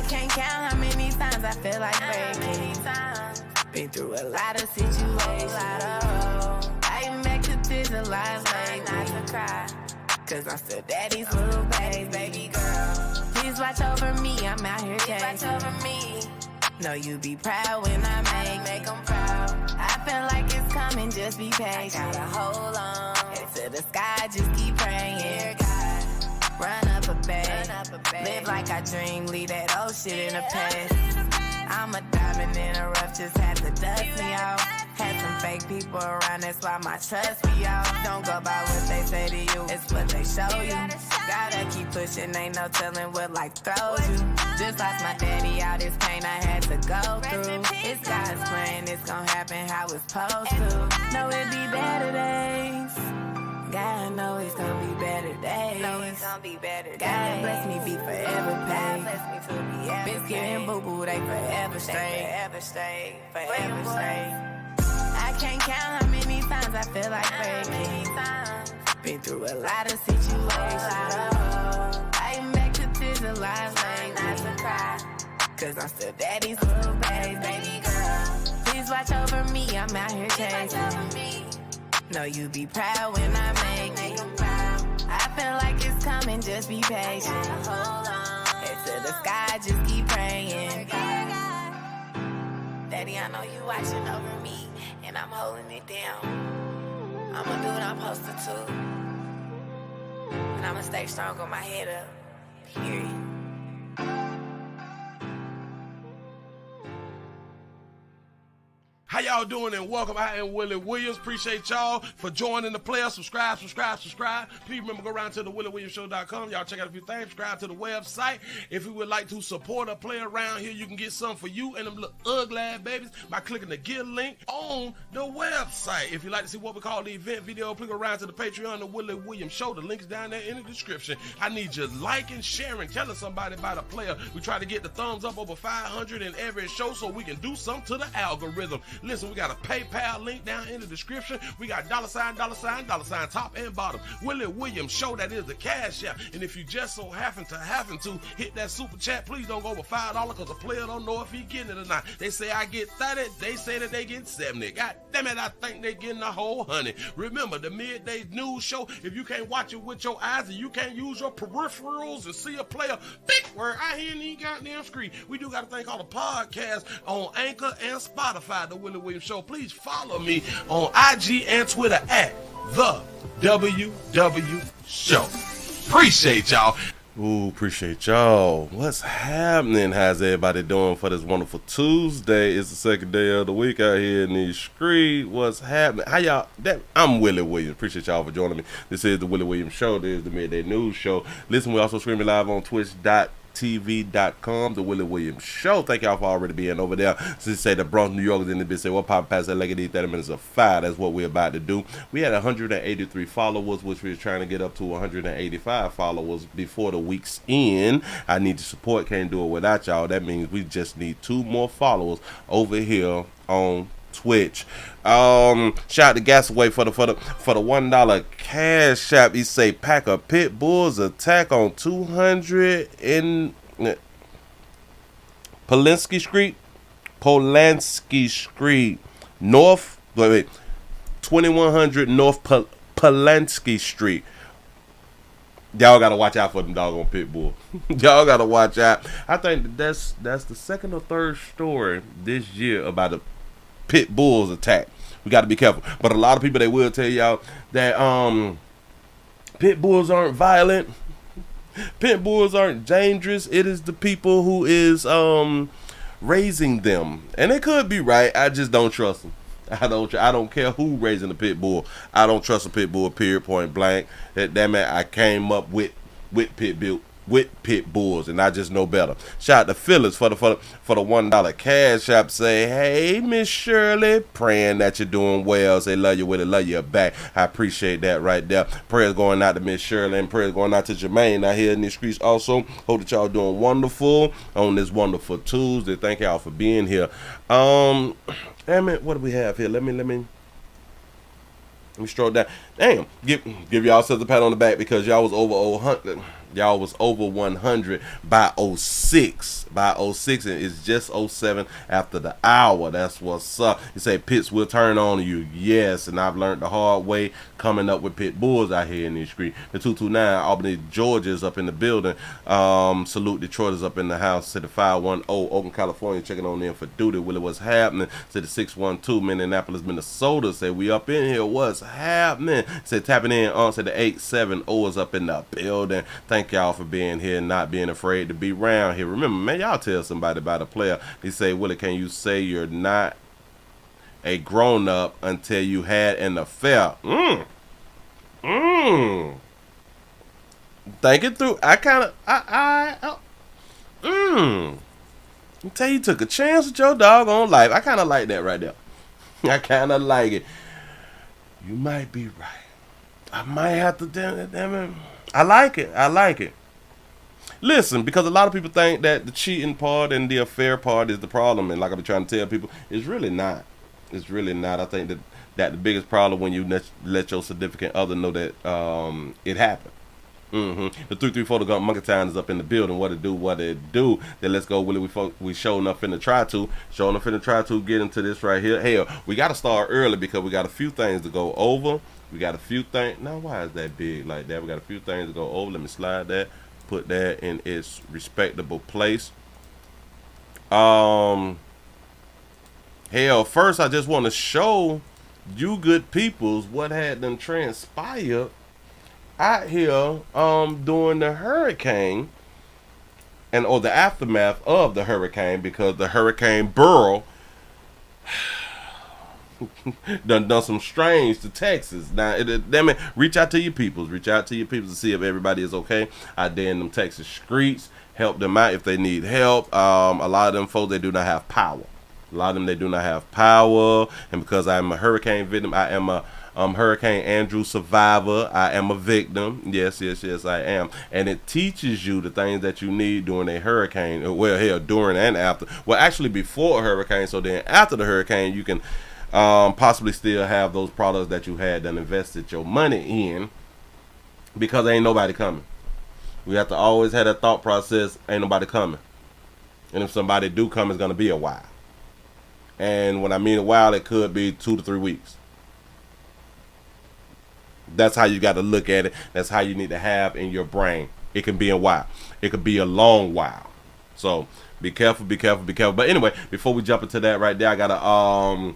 can't count how many times I feel like breaking. Been through a lot of situations. I back to tears and lies late not to cry. Cause I'm still daddy's little baby girl. Please watch over me, I'm out here chasing. Watch over me. Know you be proud when I make them proud. I feel like it's coming, just be patient. I gotta hold on. Head to the sky, just keep praying. Dear God, run up a bed. Live like I dream, leave that old shit in the past. I'm a diamond in the rough, just had to dust me off. Had some fake people around, that's why my trust be off. Don't go by what they say to you, it's what they show you. Gotta keep pushing, ain't no telling what life throws you. Just lost my daddy, all this pain I had to go through. It's God's plan, it's gon' happen how it's supposed to. Know it be better days. God know it's gonna be better days. Know it's gonna be better days. God bless me, be forever paid. Biscuit and boo boo, they forever straight. Forever straight. I can't count how many times I feel like breaking. Been through a lot of situations. I back to tears and lies late not to cry. Cause I'm still daddy's little baby girl. Please watch over me, I'm out here chasing. Know you be proud when I make them proud. I feel like it's coming, just be patient. Hold on. Head to the sky, just keep praying. Daddy, I know you watching over me, and I'm holding it down. I'ma do what I'm supposed to do. And I'ma stay strong with my head up. Period. How y'all doing, and welcome. I am Willie Williams. Appreciate y'all for joining the player. Subscribe. Please remember, go around to the WillieWilliamsShow.com. Y'all check out a few things. Subscribe to the website. If you would like to support a player around here, you can get something for you and them little ugly ass babies by clicking the Get link on the website. If you'd like to see what we call the event video, please go around to the Patreon, the Willie Williams Show. The link is down there in the description. I need you liking, sharing, telling somebody about a player. We try to get the thumbs up over 500 in every show so we can do something to the algorithm. Listen, we got a PayPal link down in the description. We got $sign, top and bottom. Willie Williams Show, that is the cash app. And if you just so happen to hit that super chat, please don't go over $5 because the player don't know if he getting it or not. They say I get 30, they say that they get 70. God damn it, I think they getting a whole 100. Remember, the midday news show, if you can't watch it with your eyes and you can't use your peripherals and see a player, big word, I hear any goddamn screen. We do got a thing called a podcast on Anchor and Spotify, the Willie Williams Show. Please follow me on IG and Twitter at the WW Show. Appreciate y'all. Ooh, appreciate y'all. What's happening? How's everybody doing for this wonderful Tuesday? It's the second day of the week out here in these streets. What's happening? How y'all? I'm Willie Williams. Appreciate y'all for joining me. This is the Willie Williams Show. This is the Midday News Show. Listen, we're also streaming live on twitch.tv.com, the Willie Williams Show. Thank y'all for already being over there. Since say the Bronx, New York is in the bitch. Say what pop past that like it 30 minutes of fire. That's what we're about to do. We had 183 followers, which we're trying to get up to 185 followers before the week's end. I need your support. Can't do it without y'all. That means we just need 2 more followers over here on Twitch. Shout out to Gasaway for the $1 cash app. He say pack of pit bulls attack on 200 in Polanski Street North. Wait, 2100 North Polanski Street. Y'all gotta watch out for them doggone pit bull. Y'all gotta watch out. I think that's the second or third story this year about a pit bulls attack. We got to be careful. But a lot of people, they will tell y'all that pit bulls aren't violent. Pit bulls aren't dangerous. It is the people who is raising them. And they could be right. I just don't trust them. I don't care who raising a pit bull. I don't trust a pit bull, period, point blank. That man, I came up with pit bulls, and I just know better. Shout out to Phyllis for the $1 cash app. Say, hey, Miss Shirley, praying that you're doing well. Say, love you with it, love you back. I appreciate that right there. Prayers going out to Miss Shirley, and prayers going out to Jermaine out here in these streets also. Hope that y'all doing wonderful on this wonderful Tuesday. Thank y'all for being here. Damn it, what do we have here? Let me stroll down. Damn, give y'all a pat on the back because y'all was over 100. Y'all was over 100 by 06. By 06, and it's just 07 after the hour. That's what's up. You say pits will turn on you. Yes, and I've learned the hard way coming up with pit bulls out here in the street. The 229 Albany, Georgia is up in the building. Salute Detroit is up in the house. City 510 Oakland, California checking on in for duty. Willie, what's happening? City 612 Minneapolis, Minnesota say we up in here. What's happening? Say tapping in on. Say the 870 is up in the building. Thank y'all for being here and not being afraid to be around here. Remember, man, y'all tell somebody about a player. They say, Willie, can you say you're not a grown-up until you had an affair? Think it through. You tell you took a chance with your doggone life. I kind of like that right there. I kind of like it. You might be right. I might have to, damn it. I like it. Listen, because a lot of people think that the cheating part and the affair part is the problem, and like I've been trying to tell people, it's really not. It's really not. I think that the biggest problem when you let your significant other know that it happened. The 334 the Monkey Town is up in the building. What it do? Then let's go, Willie. We showing up in the try to get into this right here. Hell, we got to start early because we got a few things to go over. We got a few things. Now, why is that big like that? We got a few things to go over. Let me slide that. Put that in its respectable place. Hell, first I just want to show you good peoples what had them transpired out here during the hurricane or the aftermath of the hurricane, because the Hurricane Beryl done some strange to Texas. Now, damn it, reach out to your peoples to see if everybody is okay out there in them Texas streets. Help them out if they need help. A lot of them folks, they do not have power. And because I'm a hurricane victim, I am a Hurricane Andrew survivor. I am a victim. Yes, I am. And it teaches you the things that you need during a hurricane. Well, hell, during and after. Well, actually before a hurricane, so then after the hurricane, you can possibly still have those products that you had done invested your money in, because ain't nobody coming. We have to always have that thought process, ain't nobody coming. And if somebody do come, it's going to be a while. And when I mean a while, it could be 2 to 3 weeks. That's how you got to look at it. That's how you need to have in your brain. It can be a while. It could be a long while. So be careful. But anyway, before we jump into that right there, I got a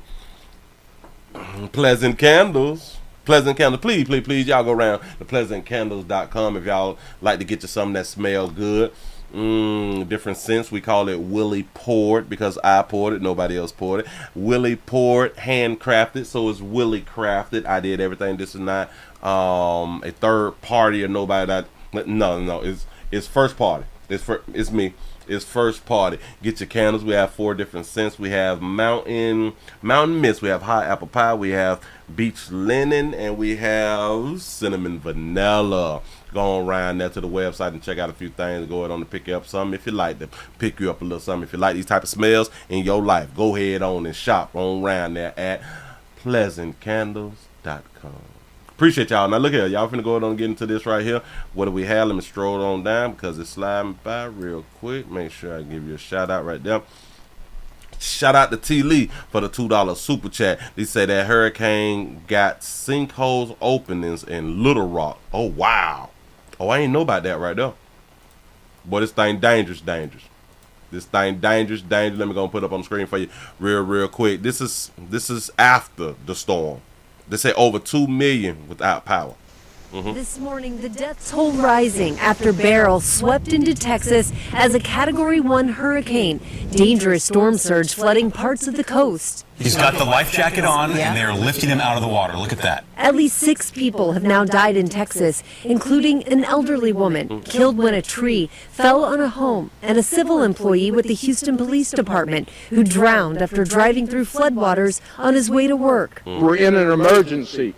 Pleasant Candles. Please, y'all go around to pleasantcandles.com if y'all like to get you something that smell good. Different scents. We call it Willie poured because I poured it, nobody else poured it. Willie poured, handcrafted, so it's Willie crafted. I did everything. This is not a third party or nobody that no, it's first party. It's me. It's first party. Get your candles. We have 4 different scents. We have mountain mist. We have hot apple pie. We have beach linen, and we have cinnamon vanilla. Go around there to the website and check out a few things. Go ahead on to pick you up something if you like them. Pick you up a little something if you like these type of smells in your life. Go ahead on and shop on around there at pleasantcandles.com. Appreciate y'all. Now look here, y'all finna go ahead and get into this right here. What do we have? Let me stroll on down because it's sliding by real quick. Make sure I give you a shout out right there. Shout out to T. Lee for the $2 super chat. They say that hurricane got sinkholes openings in Little Rock. Oh wow. Oh, I ain't know about that right there. Boy, this thing dangerous. This thing dangerous. Let me go and put it up on the screen for you real quick. This is after the storm. They say over 2 million without power. This morning, the death toll rising after Beryl swept into Texas as a Category 1 hurricane. Dangerous storm surge flooding parts of the coast. He's got the life jacket on, and they're lifting him out of the water. Look at that. At least 6 people have now died in Texas, including an elderly woman killed when a tree fell on a home, and a civil employee with the Houston Police Department who drowned after driving through floodwaters on his way to work. We're in an emergency.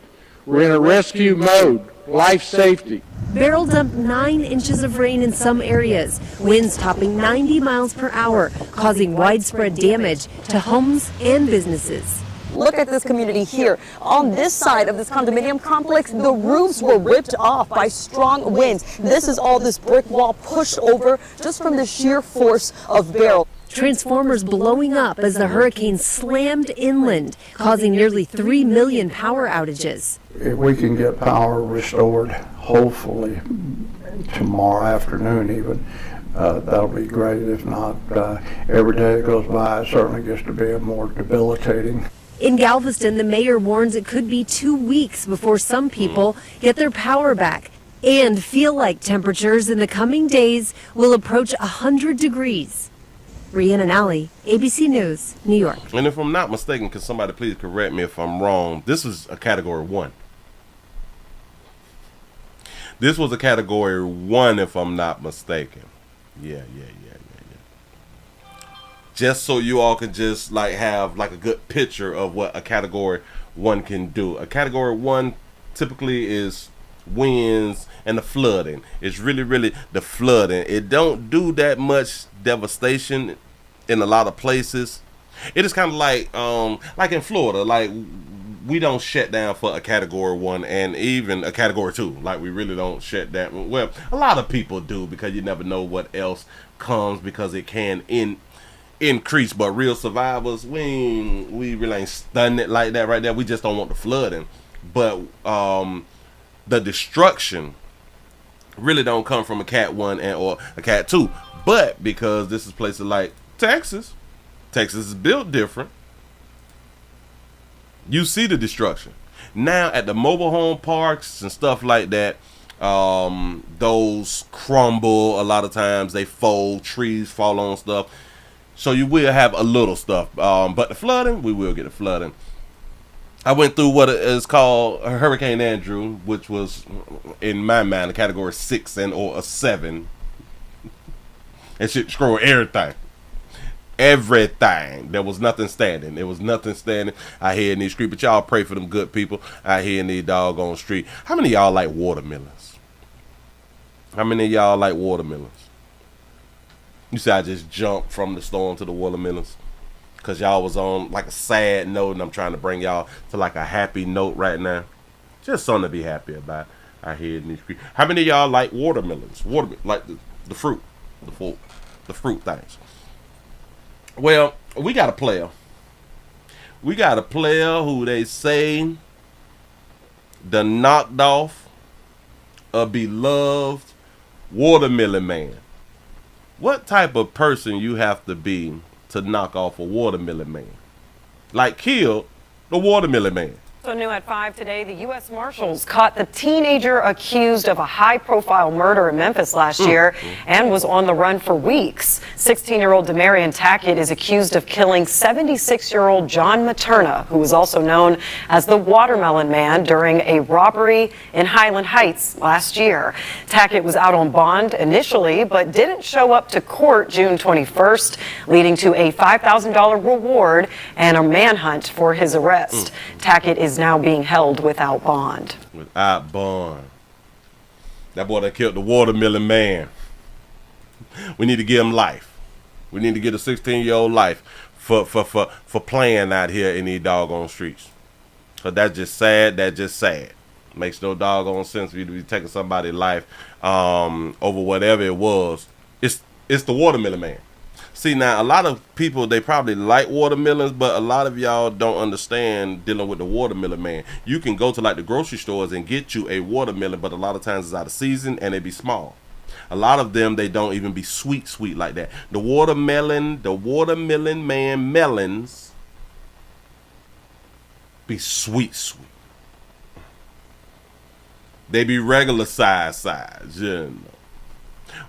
We're in a rescue mode. Life safety. Beryl dumped 9 inches of rain in some areas, winds topping 90 miles per hour, causing widespread damage to homes and businesses. Look at this community here. On this side of this condominium complex, the roofs were ripped off by strong winds. This is all this brick wall pushed over just from the sheer force of Beryl. Transformers blowing up as the hurricane slammed inland, causing nearly 3 million power outages. If we can get power restored, hopefully tomorrow afternoon even, that'll be great. If not, every day that goes by, it certainly gets to be more debilitating. In Galveston, the mayor warns it could be 2 weeks before some people get their power back and feel like temperatures in the coming days will approach 100 degrees. Rhiannon Alley, ABC News, New York. And if I'm not mistaken, can somebody please correct me if I'm wrong, this was a Category 1. This was a Category 1 if I'm not mistaken. Yeah. Just so you all can just like have like a good picture of what a Category 1 can do. A Category 1 typically is winds and the flooding. It's really the flooding. It don't do that much devastation in a lot of places. It is kind of like in Florida, like we don't shut down for a Category 1 and even a Category 2. Like we really don't shut down. Well, a lot of people do because you never know what else comes because it can increase. But real survivors, we really ain't stunned it like that right there. We just don't want the flooding. But the destruction really don't come from a Cat 1 or a Cat 2. But because this is places like Texas is built different. You see the destruction. Now at the mobile home parks and stuff like that, those crumble a lot of times. They fold, trees fall on stuff. So you will have a little stuff. But the flooding, we will get the flooding. I went through what is called Hurricane Andrew, which was, in my mind, a Category 6 or a 7. And shit destroyed everything. Everything. There was nothing standing. There was nothing standing out here in these streets. But y'all pray for them good people out here in these doggone street. How many of y'all like watermelons? How many of y'all like watermelons? You see, I just jumped from the storm to the watermelons because y'all was on like a sad note, and I'm trying to bring y'all to like a happy note right now. Just something to be happy about out here in these streets. How many of y'all like watermelons? Like the fruit, the fruit things. Well, we got a player. We got a player who they say done knocked off a beloved watermelon man. What type of person you have to be to knock off a watermelon man? Like kill the watermelon man. So new at 5 today, the U.S. Marshals caught the teenager accused of a high-profile murder in Memphis last year and was on the run for weeks. 16-year-old Demarion Tackett is accused of killing 76-year-old John Materna, who was also known as the Watermelon Man, during a robbery in Highland Heights last year. Tackett was out on bond initially, but didn't show up to court June 21st, leading to a $5,000 reward and a manhunt for his arrest. Tackett is now being held without bond. Without bond. That boy that killed the watermelon man. We need to give him life. We need to get a 16-year-old life for playing out here in these doggone streets. So that's just sad. That's just sad. Makes no doggone sense for you to be taking somebody's life over whatever it was. It's the watermelon man. See, now, a lot of people, they probably like watermelons, but a lot of y'all don't understand dealing with the watermelon man. You can go to, like, the grocery stores and get you a watermelon, but a lot of times it's out of season and they be small. A lot of them, they don't even be sweet like that. The watermelon man melons be sweet. They be regular size, you know.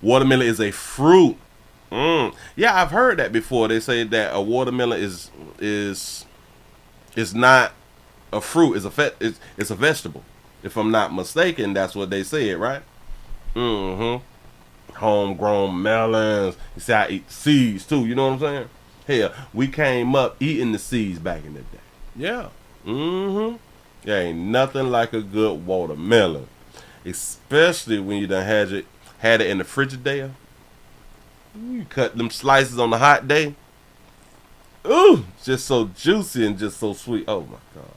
Watermelon is a fruit. Yeah, I've heard that before. They say that a watermelon is not a fruit. It's a vegetable. If I'm not mistaken, that's what they said, right? Homegrown melons. You see, I eat seeds too. You know what I'm saying? Hell, we came up eating the seeds back in the day. Yeah. There ain't nothing like a good watermelon, especially when you done had it in the Frigidaire. You cut them slices on a hot day. Ooh, just so juicy and just so sweet. Oh my God.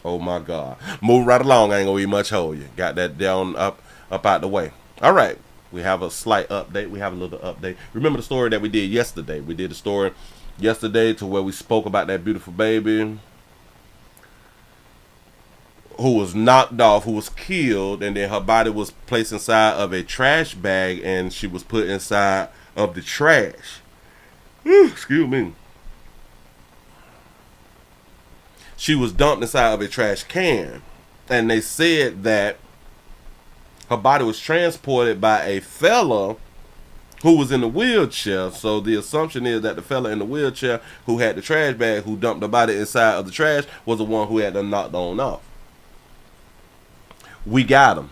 Oh my God. Move right along. I ain't gonna eat much hold you. Got that down up out the way. All right. We have a slight update. We have a little update. Remember the story that we did yesterday? We did a story yesterday to where we spoke about that beautiful baby who was knocked off, who was killed, and then her body was placed inside of a trash bag and she was put inside of the trash. Excuse me. She was dumped inside of a trash can, and they said that her body was transported by a fella who was in a wheelchair. So the assumption is that the fella in the wheelchair who had the trash bag, who dumped the body inside of the trash, was the one who had them knocked on off. We got him.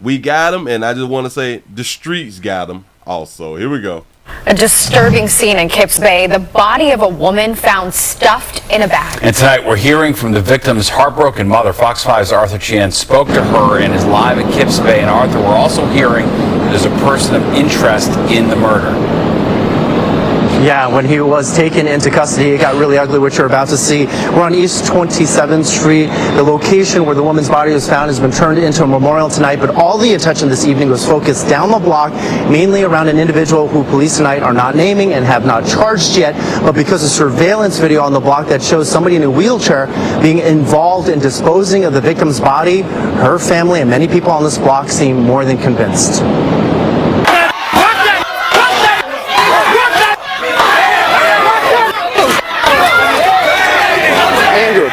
We got him, and I just want to say the streets got him also. Here we go. A disturbing scene in Kips Bay. The body of a woman found stuffed in a bag. And tonight we're hearing from the victim's heartbroken mother. Fox 5's Arthur Chan spoke to her and is live in Kips Bay. And Arthur, we're also hearing there's a person of interest in the murder. Yeah, when he was taken into custody, it got really ugly, which you're about to see. We're on East 27th Street. The location where the woman's body was found has been turned into a memorial tonight, but all the attention this evening was focused down the block, mainly around an individual who police tonight are not naming and have not charged yet, but because of surveillance video on the block that shows somebody in a wheelchair being involved in disposing of the victim's body, her family and many people on this block seem more than convinced.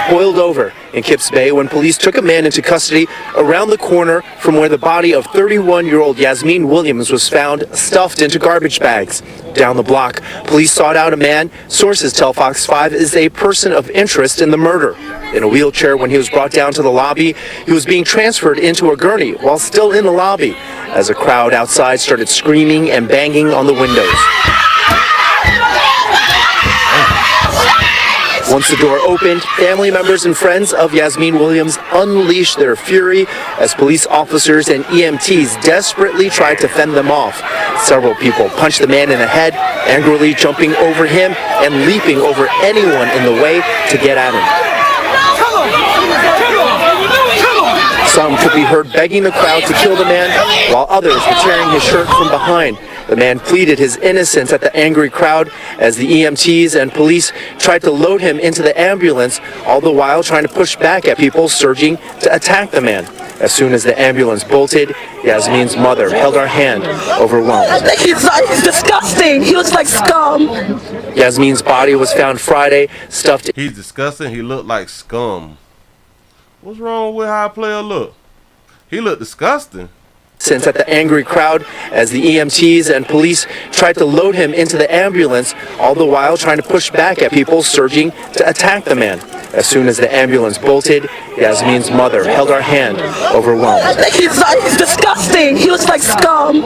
Boiled over in Kips Bay when police took a man into custody around the corner from where the body of 31-year-old Yasmin Williams was found stuffed into garbage bags. Down the block, police sought out a man sources tell Fox 5 is a person of interest in the murder. In a wheelchair when he was brought down to the lobby, he was being transferred into a gurney while still in the lobby as a crowd outside started screaming and banging on the windows. Once the door opened, family members and friends of Yasmin Williams unleashed their fury as police officers and EMTs desperately tried to fend them off. Several people punched the man in the head, angrily jumping over him and leaping over anyone in the way to get at him. Some could be heard begging the crowd to kill the man, while others were tearing his shirt from behind. The man pleaded his innocence at the angry crowd as the EMTs and police tried to load him into the ambulance, all the while trying to push back at people surging to attack the man. As soon as the ambulance bolted, Yasmin's mother held her hand, overwhelmed. I think he's disgusting. He looks like scum. Yasmin's body was found Friday, stuffed. He's disgusting. He looked like scum. What's wrong with how a player look? He looked disgusting. Since at the angry crowd as the EMTs and police tried to load him into the ambulance, all the while trying to push back at people surging to attack the man. As soon as the ambulance bolted, Yasmin's mother held her hand, overwhelmed. I think he's disgusting. He looks like scum.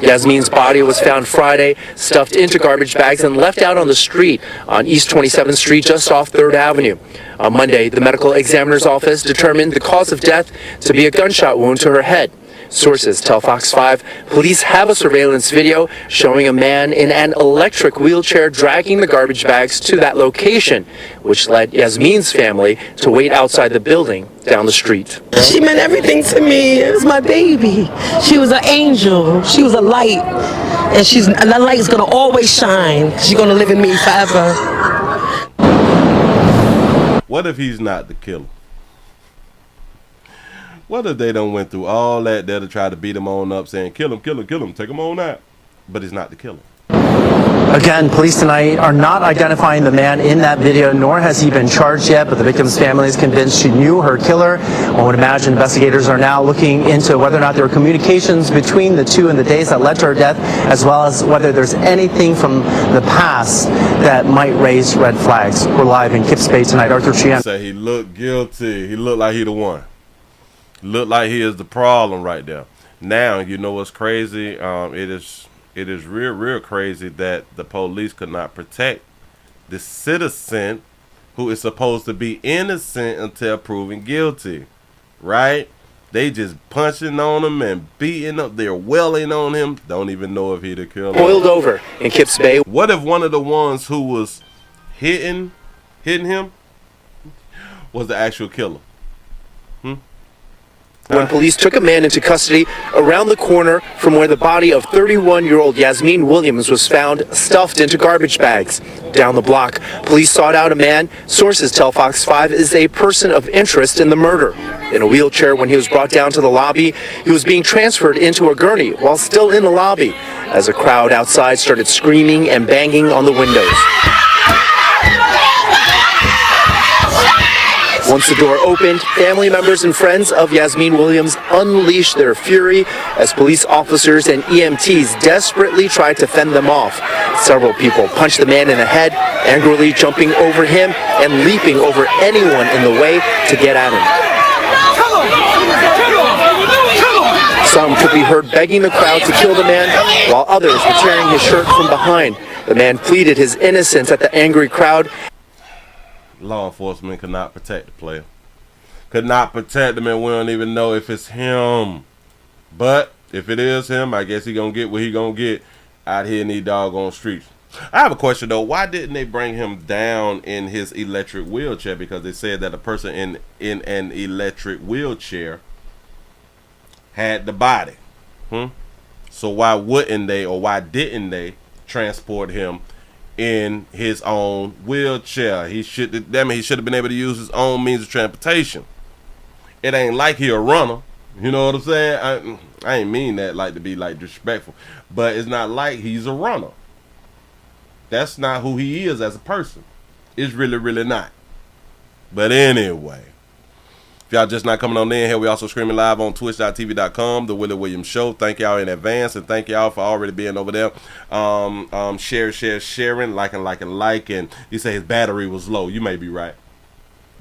Yasmin's body was found Friday, stuffed into garbage bags and left out on the street on East 27th Street just off 3rd Avenue. On Monday, the medical examiner's office determined the cause of death to be a gunshot wound to her head. Sources tell Fox 5 police have a surveillance video showing a man in an electric wheelchair dragging the garbage bags to that location, which led Yasmin's family to wait outside the building down the street. She meant everything to me. It was my baby. She was an angel. She was a light. And that light is going to always shine. She's going to live in me forever. What if he's not the killer? What if they done went through all that there to try to beat him on up, saying, kill him, kill him, kill him, take him on out. But he's not the killer. Again, police tonight are not identifying the man in that video, nor has he been charged yet, but the victim's family is convinced she knew her killer. One would imagine investigators are now looking into whether or not there were communications between the two in the days that led to her death, as well as whether there's anything from the past that might raise red flags. We're live in Kips Bay tonight. Arthur Chian. Say he looked guilty. He looked like he the one. Look like he is the problem right there. Now, you know what's crazy? It is real crazy that the police could not protect the citizen who is supposed to be innocent until proven guilty, right? They just punching on him and beating up. They're welling on him. Don't even know if he'd have killed him. Boiled over in Kips Bay. What if one of the ones who was hitting him was the actual killer? When police took a man into custody around the corner from where the body of 31-year-old Yasmin Williams was found stuffed into garbage bags. Down the block, police sought out a man sources tell Fox 5 is a person of interest in the murder. In a wheelchair when he was brought down to the lobby, he was being transferred into a gurney while still in the lobby as a crowd outside started screaming and banging on the windows. Once the door opened, family members and friends of Yasmin Williams unleashed their fury as police officers and EMTs desperately tried to fend them off. Several people punched the man in the head, angrily jumping over him and leaping over anyone in the way to get at him. Some could be heard begging the crowd to kill the man, while others were tearing his shirt from behind. The man pleaded his innocence at the angry crowd. Law enforcement could not protect the player. Could not protect him, and we don't even know if it's him. But if it is him, I guess he gonna get what he gonna get out here in these doggone streets. I have a question though. Why didn't they bring him down in his electric wheelchair? Because they said that a person in an electric wheelchair had the body. So why wouldn't they, or why didn't they transport him in his own wheelchair? He should have been able to use his own means of transportation. It ain't like he a runner. You know what I'm saying? I ain't mean that like to be like disrespectful, but it's not like he's a runner. That's not who he is as a person. It's really, really not. But anyway, if y'all just not coming on in here, we also streaming live on twitch.tv.com, The Willie Williams Show. Thank y'all in advance, and thank y'all for already being over there. Sharing, liking. You say his battery was low. You may be right.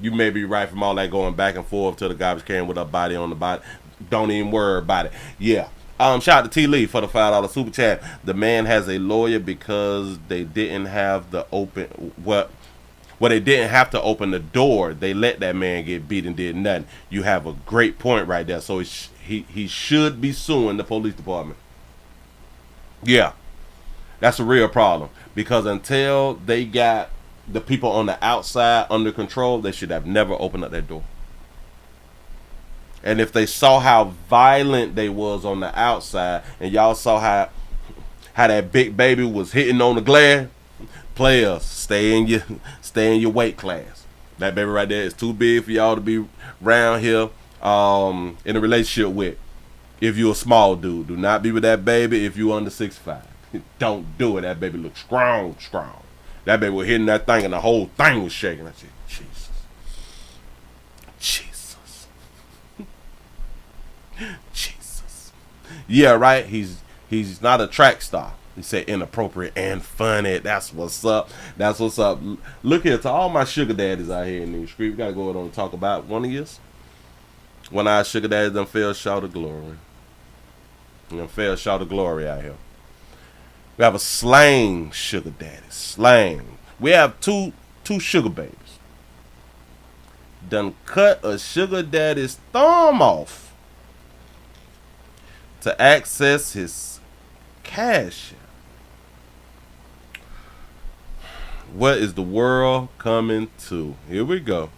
You may be right from all that going back and forth to the garbage can with a body on the body. Don't even worry about it. Yeah. Shout out to T. Lee for the $5 super chat. The man has a lawyer because they didn't have the open they didn't have to open the door. They let that man get beat and did nothing. You have a great point right there. So he should be suing the police department. Yeah, that's a real problem, because until they got the people on the outside under control, they should have never opened up that door. And if they saw how violent they was on the outside, and y'all saw how that big baby was hitting on the glass, players, stay in your weight class. That baby right there is too big for y'all to be around here in a relationship with. If you're a small dude, do not be with that baby if you're under 6'5". Don't do it. That baby looks strong. That baby was hitting that thing and the whole thing was shaking. I said, Jesus. Yeah, right. He's not a track star. He said inappropriate and funny. That's what's up. Look here, to all my sugar daddies out here in these streets, we gotta go on and talk about one of yous. One of our sugar daddies done fell short of glory. Fell short of glory out here. We have a slang sugar daddy. Slang. We have two sugar babies. Done cut a sugar daddy's thumb off to access his cash. What is the world coming to? Here we go.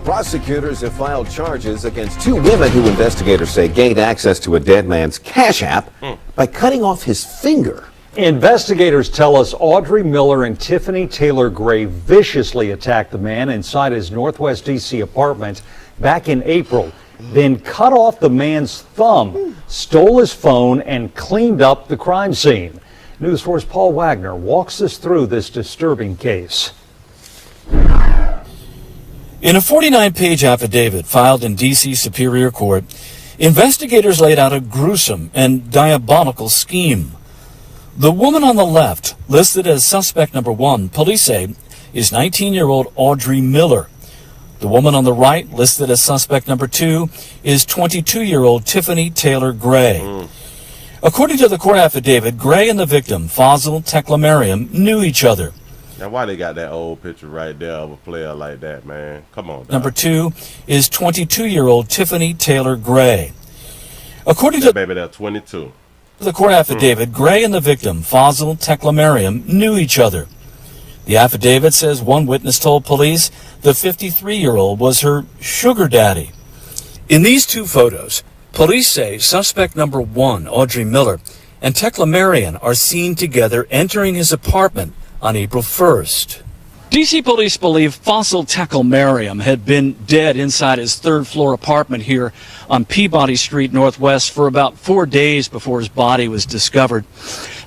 Prosecutors have filed charges against two women who investigators say gained access to a dead man's Cash App by cutting off his finger. Investigators tell us Audrey Miller and Tiffany Taylor Gray viciously attacked the man inside his Northwest D.C. apartment back in April, then cut off the man's thumb, stole his phone, and cleaned up the crime scene. News 4's Paul Wagner walks us through this disturbing case. In a 49-page affidavit filed in D.C. Superior Court, investigators laid out a gruesome and diabolical scheme. The woman on the left, listed as suspect number 1, police say, is 19-year-old Audrey Miller. The woman on the right, listed as suspect number 2, is 22-year-old Tiffany Taylor Gray. According to the court affidavit, Gray and the victim, Fazil Teklemariam, knew each other. Now, why they got that old picture right there of a player like that, man? Come on, dog. Number 2 is 22-year-old Tiffany Taylor Gray. According to baby, they're 22. the court affidavit, Gray and the victim, Fazil Teklemariam, knew each other. The affidavit says one witness told police the 53-year-old was her sugar daddy. In these two photos, police say suspect number 1, Audrey Miller, and Teklemariam are seen together entering his apartment on April 1st. D.C. police believe Fazil Teklemariam had been dead inside his third-floor apartment here on Peabody Street Northwest for about 4 days before his body was discovered.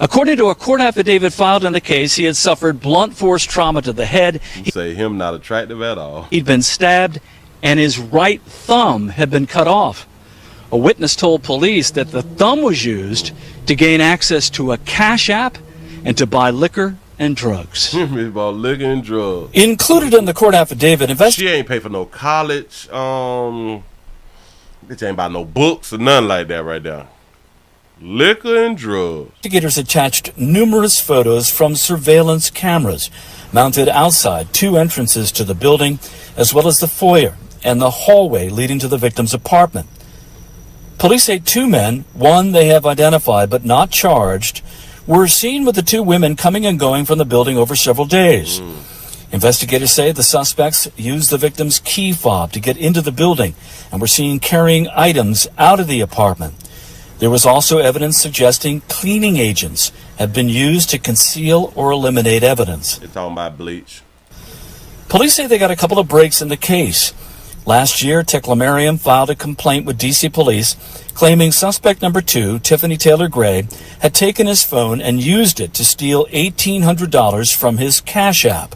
According to a court affidavit filed in the case, he had suffered blunt force trauma to the head. You say him not attractive at all. He'd been stabbed, and his right thumb had been cut off. A witness told police that the thumb was used to gain access to a cash app and to buy liquor and drugs. About liquor and drugs. Included in the court affidavit, she ain't pay for no college. Bitch ain't buy no books or nothing like that right there. Liquor and drugs. Investigators attached numerous photos from surveillance cameras mounted outside 2 entrances to the building, as well as the foyer and the hallway leading to the victim's apartment. Police say 2 men, one they have identified but not charged, were seen with the 2 women coming and going from the building over several days. Investigators say the suspects used the victim's key fob to get into the building and were seen carrying items out of the apartment. There was also evidence suggesting cleaning agents had been used to conceal or eliminate evidence. They're talking about bleach. Police say they got a couple of breaks in the case. Last year, Teklemariam filed a complaint with D.C. police claiming suspect number 2, Tiffany Taylor Gray, had taken his phone and used it to steal $1,800 from his cash app.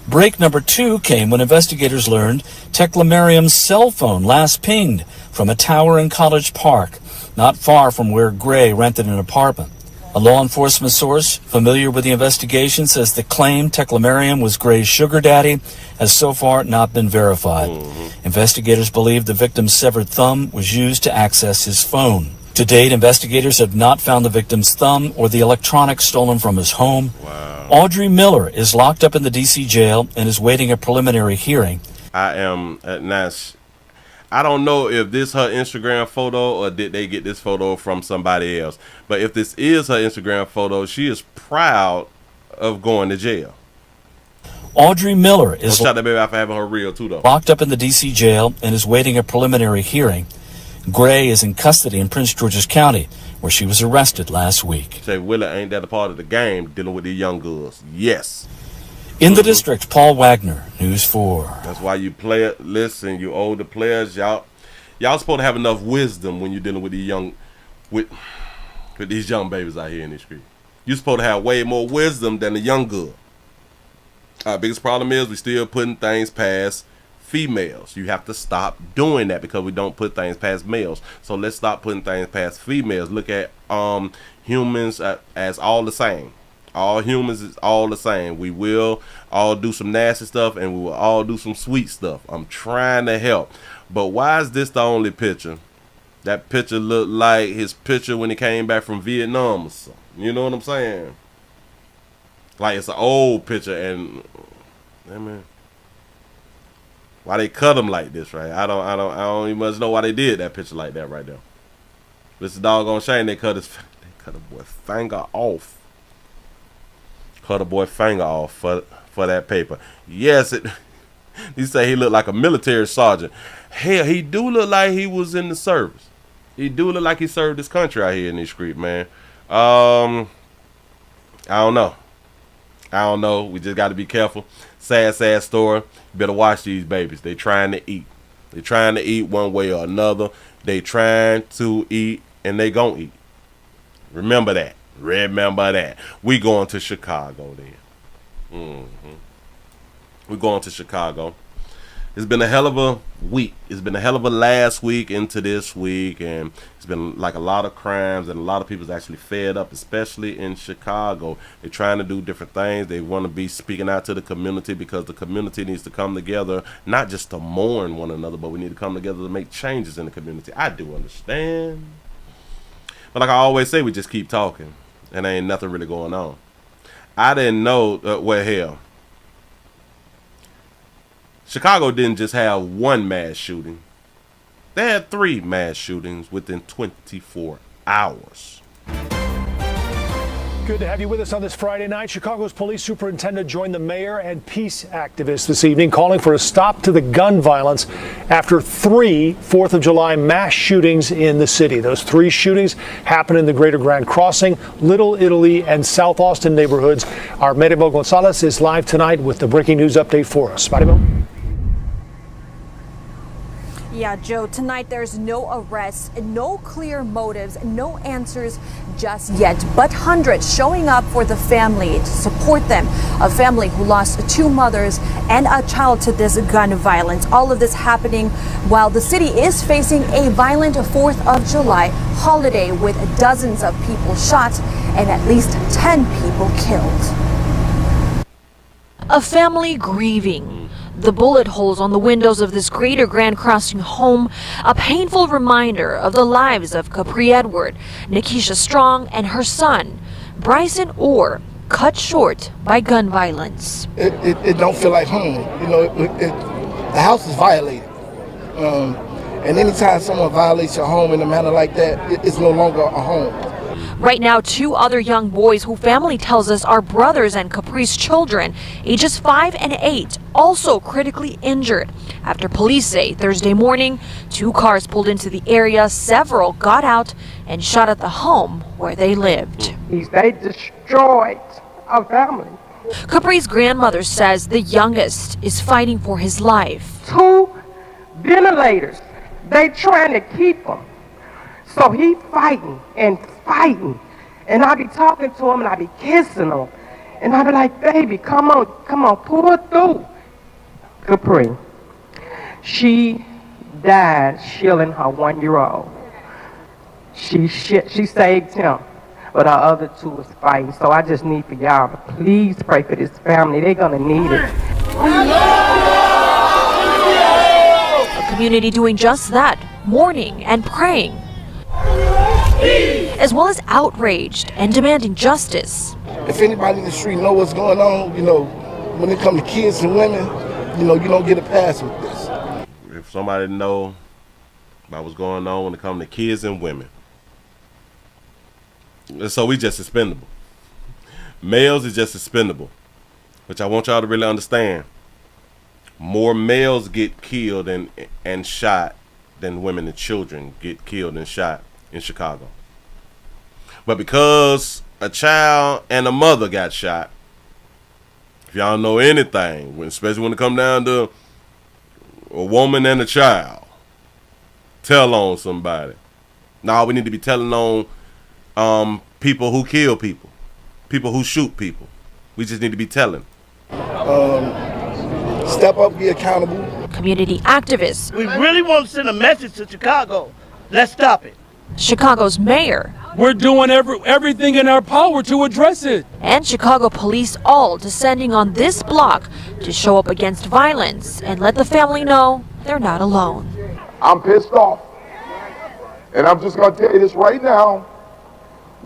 Break number 2 came when investigators learned Teklemariam's cell phone last pinged from a tower in College Park, not far from where Gray rented an apartment. A law enforcement source familiar with the investigation says the claim Teklemariam was Gray's sugar daddy has so far not been verified. Investigators believe the victim's severed thumb was used to access his phone. To date, investigators have not found the victim's thumb or the electronics stolen from his home. Wow. Audrey Miller is locked up in the D.C. jail and is waiting a preliminary hearing. I don't know if this her Instagram photo or did they get this photo from somebody else. But if this is her Instagram photo, she is proud of going to jail. Audrey Miller is shout out baby out for having her real too though. Locked up in the D.C. jail and is waiting a preliminary hearing. Gray is in custody in Prince George's County, where she was arrested last week. Say Willie ain't that a part of the game dealing with these young girls? Yes. In the district, Paul Wagner, News 4. That's why you play it. Listen, you older players, y'all supposed to have enough wisdom when you're dealing with these young, with these young babies out here in the street. You're supposed to have way more wisdom than the young girl. Our biggest problem is we still putting things past females. You have to stop doing that because we don't put things past males. So let's stop putting things past females. Look at humans as all the same. All humans is all the same. We will all do some nasty stuff and we will all do some sweet stuff. I'm trying to help. But why is this the only picture? That picture looked like his picture when he came back from Vietnam or something. You know what I'm saying? Like it's an old picture and I mean, why they cut him like this, right? I don't even much know why they did that picture like that right there. It's a doggone shame they cut a boy finger off. Cut a boy finger off for that paper. Yes, you say he looked like a military sergeant. Hell, he do look like he was in the service. He do look like he served his country out here in these streets, man. I don't know. We just got to be careful. Sad story. You better watch these babies. They trying to eat. They trying to eat one way or another. They trying to eat and they gonna eat. Remember that. We going to Chicago then. We're going to Chicago. It's been a hell of a week. It's been a hell of a last week into this week, and it's been like a lot of crimes, and a lot of people's actually fed up, especially in Chicago. They're trying to do different things. They want to be speaking out to the community because the community needs to come together, not just to mourn one another, but we need to come together to make changes in the community. I do understand. But like I always say, we just keep talking, and there ain't nothing really going on. I didn't know, well, hell, Chicago didn't just have one mass shooting. They had 3 mass shootings within 24 hours. Good to have you with us on this Friday night. Chicago's police superintendent joined the mayor and peace activists this evening, calling for a stop to the gun violence after 3 4th of July mass shootings in the city. Those 3 shootings happened in the Greater Grand Crossing, Little Italy, and South Austin neighborhoods. Our Maribel Gonzalez is live tonight with the breaking news update for us. Maribel? Yeah, Joe, tonight there's no arrests, no clear motives, no answers just yet, but hundreds showing up for the family to support them. A family who lost 2 mothers and a child to this gun violence. All of this happening while the city is facing a violent 4th of July holiday with dozens of people shot and at least 10 people killed. A family grieving. The bullet holes on the windows of this Greater Grand Crossing home, a painful reminder of the lives of Capri Edward, Nikisha Strong, and her son, Bryson Orr, cut short by gun violence. It don't feel like home. You know, the house is violated. And anytime someone violates your home in a manner like that, it's no longer a home. Right now, 2 other young boys who family tells us are brothers and Capri's children, ages 5 and 8, also critically injured. After police say Thursday morning, 2 cars pulled into the area, several got out and shot at the home where they lived. They destroyed our family. Capri's grandmother says the youngest is fighting for his life. 2 ventilators, they trying to keep him. So he fighting and fighting. And I be talking to him and I be kissing him. And I be like, baby, come on, pull through. Capri, she died shielding her 1-year-old. She saved him, but our other 2 was fighting. So I just need for y'all to please pray for this family. They're gonna need it. A community doing just that, mourning and praying, as well as outraged and demanding justice. If anybody in the street know what's going on, you know, when it comes to kids and women, you know, you don't get a pass with this. If somebody know about what's going on when it comes to kids and women, so we just expendable. Males is just expendable, which I want y'all to really understand. More males get killed and shot than women and children get killed and shot in Chicago. But because a child and a mother got shot, if y'all know anything, especially when it come down to a woman and a child, tell on somebody. Now we need to be telling on people who kill people, people who shoot people. We just need to be telling. Step up, be accountable. Community activists. We really want to send a message to Chicago. Let's stop it. Chicago's mayor. We're doing everything in our power to address it. And Chicago police all descending on this block to show up against violence and let the family know they're not alone. I'm pissed off. And I'm just going to tell you this right now.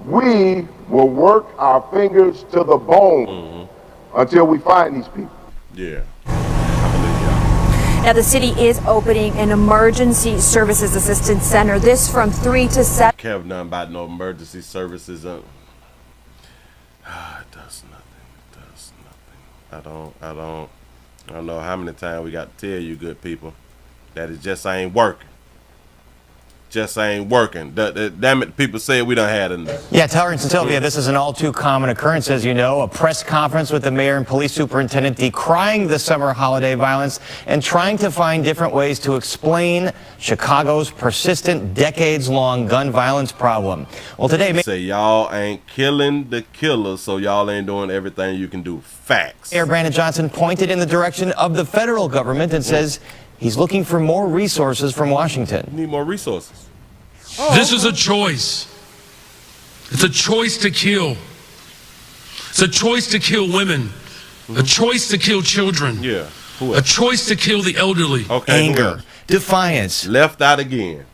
We will work our fingers to the bone until we find these people. Yeah. Now, the city is opening an emergency services assistance center. This from 3 to 7. Care nothing about no emergency services. It does nothing. It does nothing. I don't know how many times we got to tell you, good people, that it just ain't working. Just ain't working. Damn it, people say we done had enough. Yeah, Tolerance and Sylvia, this is an all too common occurrence, as you know. A press conference with the mayor and police superintendent decrying the summer holiday violence and trying to find different ways to explain Chicago's persistent, decades-long gun violence problem. Well, today, say y'all ain't killing the killers, so y'all ain't doing everything you can do. Facts. Mayor Brandon Johnson pointed in the direction of the federal government and says he's looking for more resources from Washington. We need more resources. This is a choice. It's a choice to kill. It's a choice to kill women. A choice to kill children. Yeah. A choice to kill the elderly. Okay. Anger, defiance. Left out again.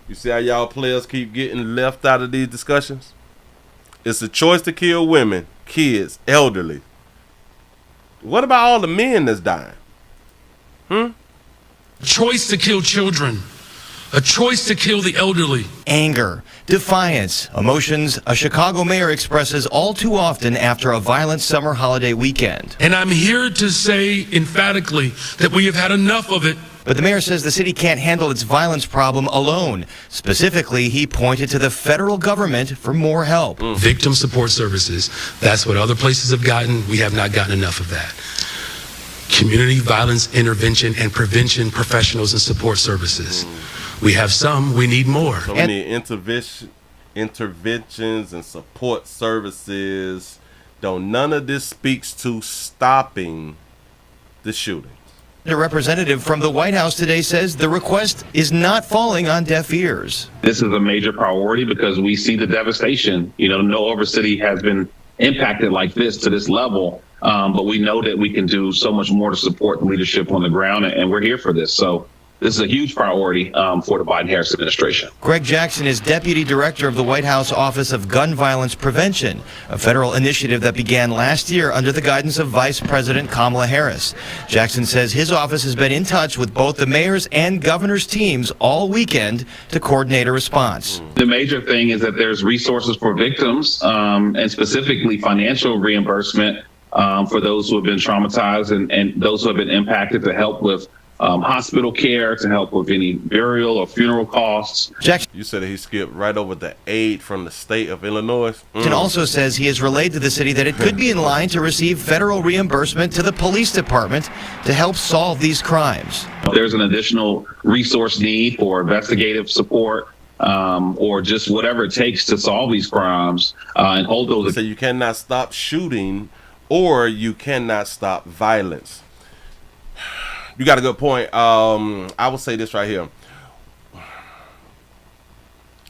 You see how y'all players keep getting left out of these discussions? It's a choice to kill women kids, elderly. What about all the men that's dying? Choice to kill children. A choice to kill the elderly. Anger, defiance, emotions a Chicago mayor expresses all too often after a violent summer holiday weekend. And I'm here to say emphatically that we have had enough of it. But the mayor says the city can't handle its violence problem alone. Specifically, he pointed to the federal government for more help. Victim support services. That's what other places have gotten. We have not gotten enough of that. Community violence intervention and prevention professionals and support services. We have some, we need more. So we need interventions and support services. Though none of this speaks to stopping the shooting. A representative from the White House today says the request is not falling on deaf ears. This is a major priority because we see the devastation. You know, no other city has been impacted like this to this level. But we know that we can do so much more to support the leadership on the ground, and we're here for this. So this is a huge priority for the Biden-Harris administration. Greg Jackson is Deputy Director of the White House Office of Gun Violence Prevention, a federal initiative that began last year under the guidance of Vice President Kamala Harris. Jackson says his office has been in touch with both the mayor's and governor's teams all weekend to coordinate a response. The major thing is that there's resources for victims and specifically financial reimbursement for those who have been traumatized and those who have been impacted to help with hospital care, to help with any burial or funeral costs. Jackson, you said he skipped right over the aid from the state of Illinois. Also says he has relayed to the city that it could be in line to receive federal reimbursement to the police department to help solve these crimes. There's an additional resource need for investigative support or just whatever it takes to solve these crimes and hold those. So you cannot stop shooting or you cannot stop violence. You got a good point. I will say this right here.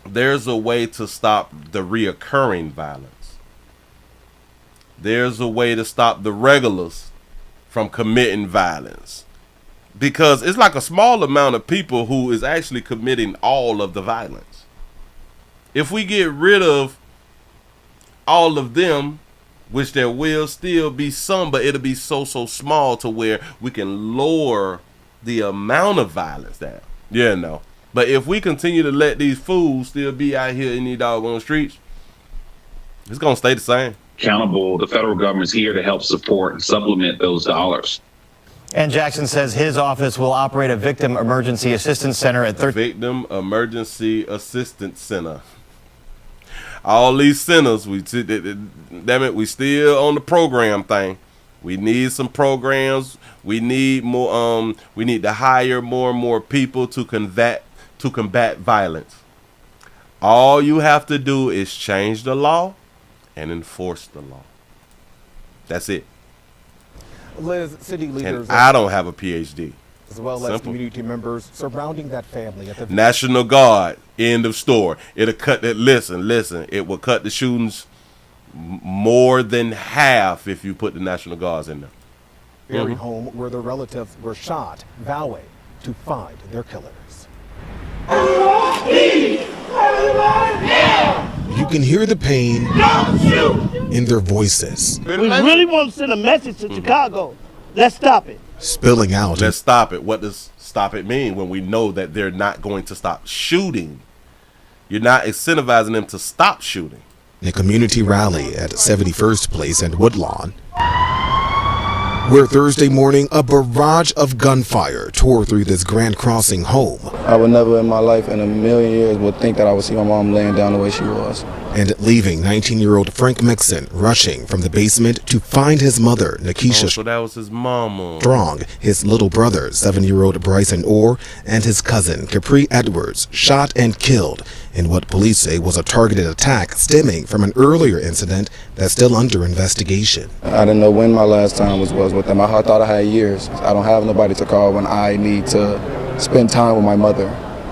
There's a way to stop the reoccurring violence. There's a way to stop the regulars from committing violence. Because it's like a small amount of people who is actually committing all of the violence. If we get rid of all of them, which there will still be some, but it'll be so small to where we can lower the amount of violence down. Yeah, no. But if we continue to let these fools still be out here in these doggone streets, it's going to stay the same. Accountable, the federal government's here to help support and supplement those dollars. And Jackson says his office will operate a victim emergency assistance center at Victim Emergency Assistance Center. All these centers, damn it, we still on the program thing. We need some programs. We need more. We need to hire more and more people to combat violence. All you have to do is change the law and enforce the law. That's it. Liz, city leaders. And I don't have a PhD. As well as community members surrounding that family at the National Guard, end of story. It'll cut that. Listen. It will cut the shootings more than half if you put the National Guards in there. Very home where their relatives were shot, vowing to find their killers. You can hear the pain in their voices. We really want to send a message to Chicago. Let's stop it. Spilling out. Let's stop it. What does stop it mean when we know that they're not going to stop shooting? You're not incentivizing them to stop shooting. A community rally at 71st Place and Woodlawn, where Thursday morning a barrage of gunfire tore through this Grand Crossing home. I would never in my life in a million years would think that I would see my mom laying down the way she was. And leaving 19-year-old Frank Mixon rushing from the basement to find his mother, Nikisha so that was his mama. Strong, his little brother, 7-year-old Bryson Orr, and his cousin, Capri Edwards, shot and killed in what police say was a targeted attack stemming from an earlier incident that's still under investigation. I didn't know when my last time was with them. I thought I had years. I don't have nobody to call when I need to spend time with my mother.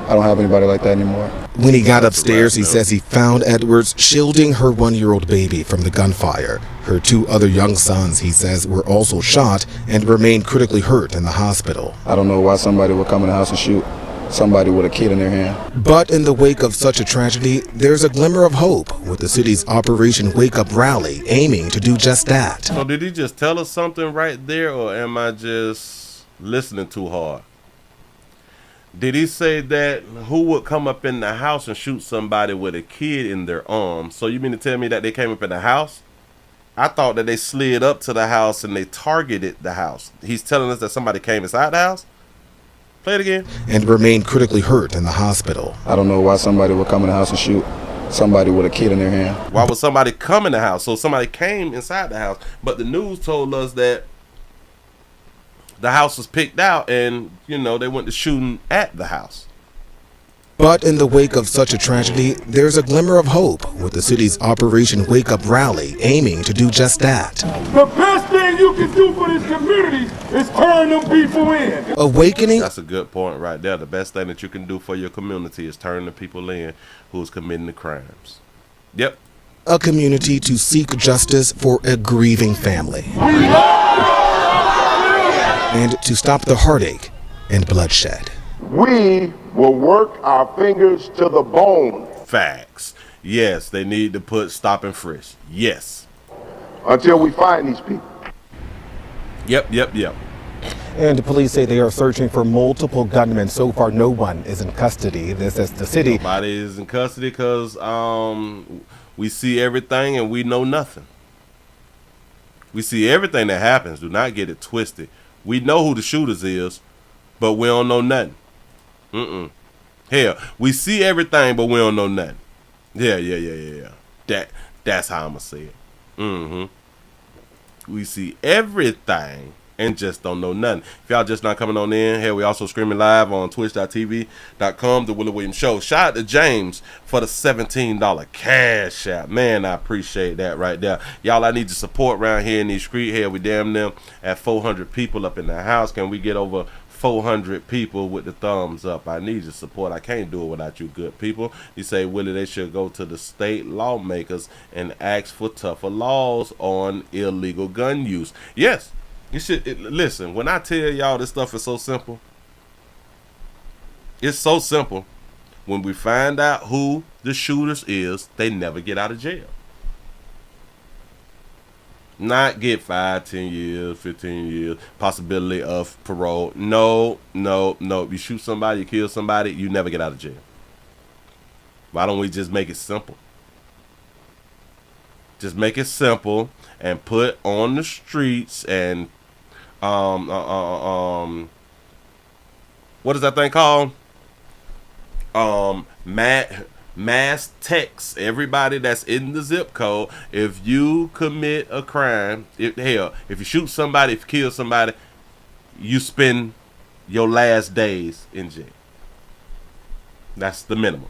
I don't have anybody like that anymore. When he got upstairs, he says he found Edwards shielding her 1-year-old baby from the gunfire. Her 2 other young sons, he says, were also shot and remain critically hurt in the hospital. I don't know why somebody would come in the house and shoot. somebody with a kid in their hand. But in the wake of such a tragedy, there's a glimmer of hope with the city's Operation Wake Up rally aiming to do just that. So did he just tell us something right there, or am I just listening too hard? Did he say that who would come up in the house and shoot somebody with a kid in their arms? So you mean to tell me that they came up in the house? I thought that they slid up to the house and they targeted the house. He's telling us that somebody came inside the house? Play it again. And remained critically hurt in the hospital. I don't know why somebody would come in the house and shoot somebody with a kid in their hand. Why would somebody come in the house? So somebody came inside the house. But the news told us that the house was picked out and, you know, they went to shooting at the house. But in the wake of such a tragedy, there's a glimmer of hope with the city's Operation Wake Up rally aiming to do just that. The best thing you can do for this community is turn them people in. Awakening. That's a good point right there. The best thing that you can do for your community is turn the people in who's committing the crimes. Yep. A community to seek justice for a grieving family. And to stop the heartache and bloodshed. We will work our fingers to the bone. Facts. Yes, they need to put stop and frisk. Yes. Until we find these people. Yep. And police say they are searching for multiple gunmen. So far, no one is in custody. This is the city. Nobody is in custody because we see everything and we know nothing. We see everything that happens. Do not get it twisted. We know who the shooters is, but we don't know nothing. Hell, we see everything, but we don't know nothing. Yeah. That's how I'ma say it. We see everything and just don't know nothing. If y'all just not coming on in, hell, we also streaming live on twitch.tv.com, The Willie Williams Show. Shout out to James for the $17 cash out. Man, I appreciate that right there. Y'all, I need your support around here in these streets. Hell, we damn them at 400 people up in the house. Can we get over 400 people with the thumbs up? I need your support. I can't do it without you good people. You say, Willie, they should go to the state lawmakers and ask for tougher laws on illegal gun use. Yes, you should. Listen, when I tell y'all this stuff is so simple, it's so simple. When we find out who the shooters is, they never get out of jail. Not get 5, 10 years, 15 years, possibility of parole. No. You shoot somebody, you kill somebody, you never get out of jail. Why don't we just make it simple? Just make it simple and put on the streets and what is that thing called? Mass text everybody that's in the zip code. If you commit a crime, if you shoot somebody, if you kill somebody, you spend your last days in jail. That's the minimum.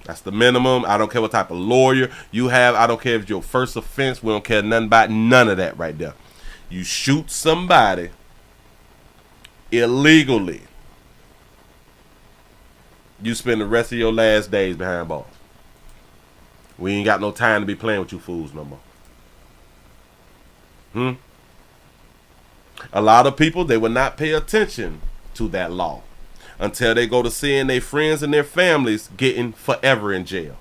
That's the minimum. I don't care what type of lawyer you have. I don't care if it's your first offense. We don't care nothing about none of that right there. You shoot somebody illegally, you spend the rest of your last days behind bars. We ain't got no time to be playing with you fools no more. A lot of people, they will not pay attention to that law until they go to seeing their friends and their families getting forever in jail.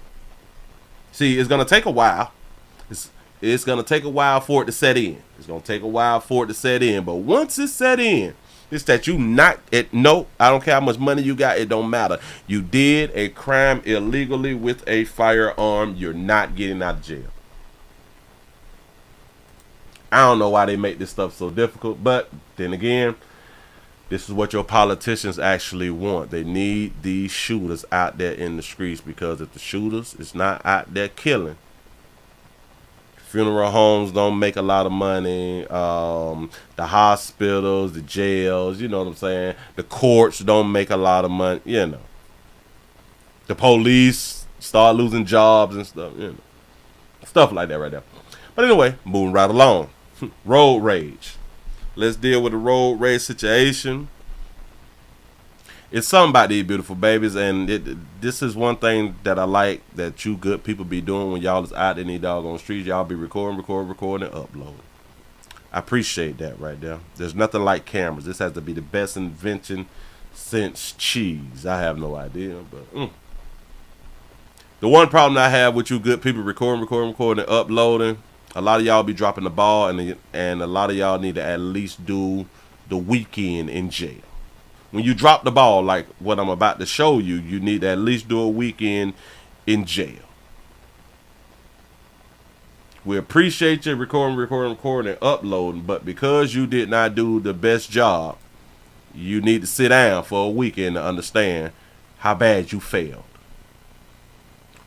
See, it's going to take a while. It's going to take a while for it to set in. It's going to take a while for it to set in. But once it's set in, it's that you not it. No, I don't care how much money you got. It don't matter. You did a crime illegally with a firearm. You're not getting out of jail. I don't know why they make this stuff so difficult. But then again, this is what your politicians actually want. They need these shooters out there in the streets, because if the shooters is not out there killing, funeral homes don't make a lot of money. The hospitals, the jails, you know what I'm saying? The courts don't make a lot of money, you know. The police start losing jobs and stuff, you know. Stuff like that right there. But anyway, moving right along. Road rage. Let's deal with the road rage situation. It's something about these beautiful babies, and this is one thing that I like that you good people be doing when y'all is out in these doggone streets. Y'all be recording, and uploading. I appreciate that right there. There's nothing like cameras. This has to be the best invention since cheese. I have no idea, but the one problem I have with you good people recording, and uploading, a lot of y'all be dropping the ball, and a lot of y'all need to at least do the weekend in jail. When you drop the ball, like what I'm about to show you, you need to at least do a weekend in jail. We appreciate you recording, and uploading, but because you did not do the best job, you need to sit down for a weekend to understand how bad you failed.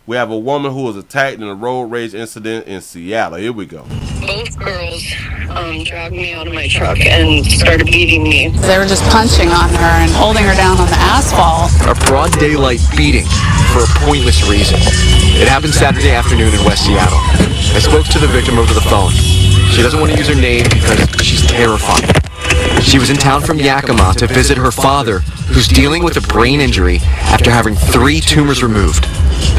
We have a woman who was attacked in a road rage incident in Seattle. Here we go. Both girls dragged me out of my truck and started beating me. They were just punching on her and holding her down on the asphalt. A broad daylight beating for a pointless reason. It happened Saturday afternoon in West Seattle. I spoke to the victim over the phone. She doesn't want to use her name because she's terrified. She was in town from Yakima to visit her father, who's dealing with a brain injury after having 3 tumors removed.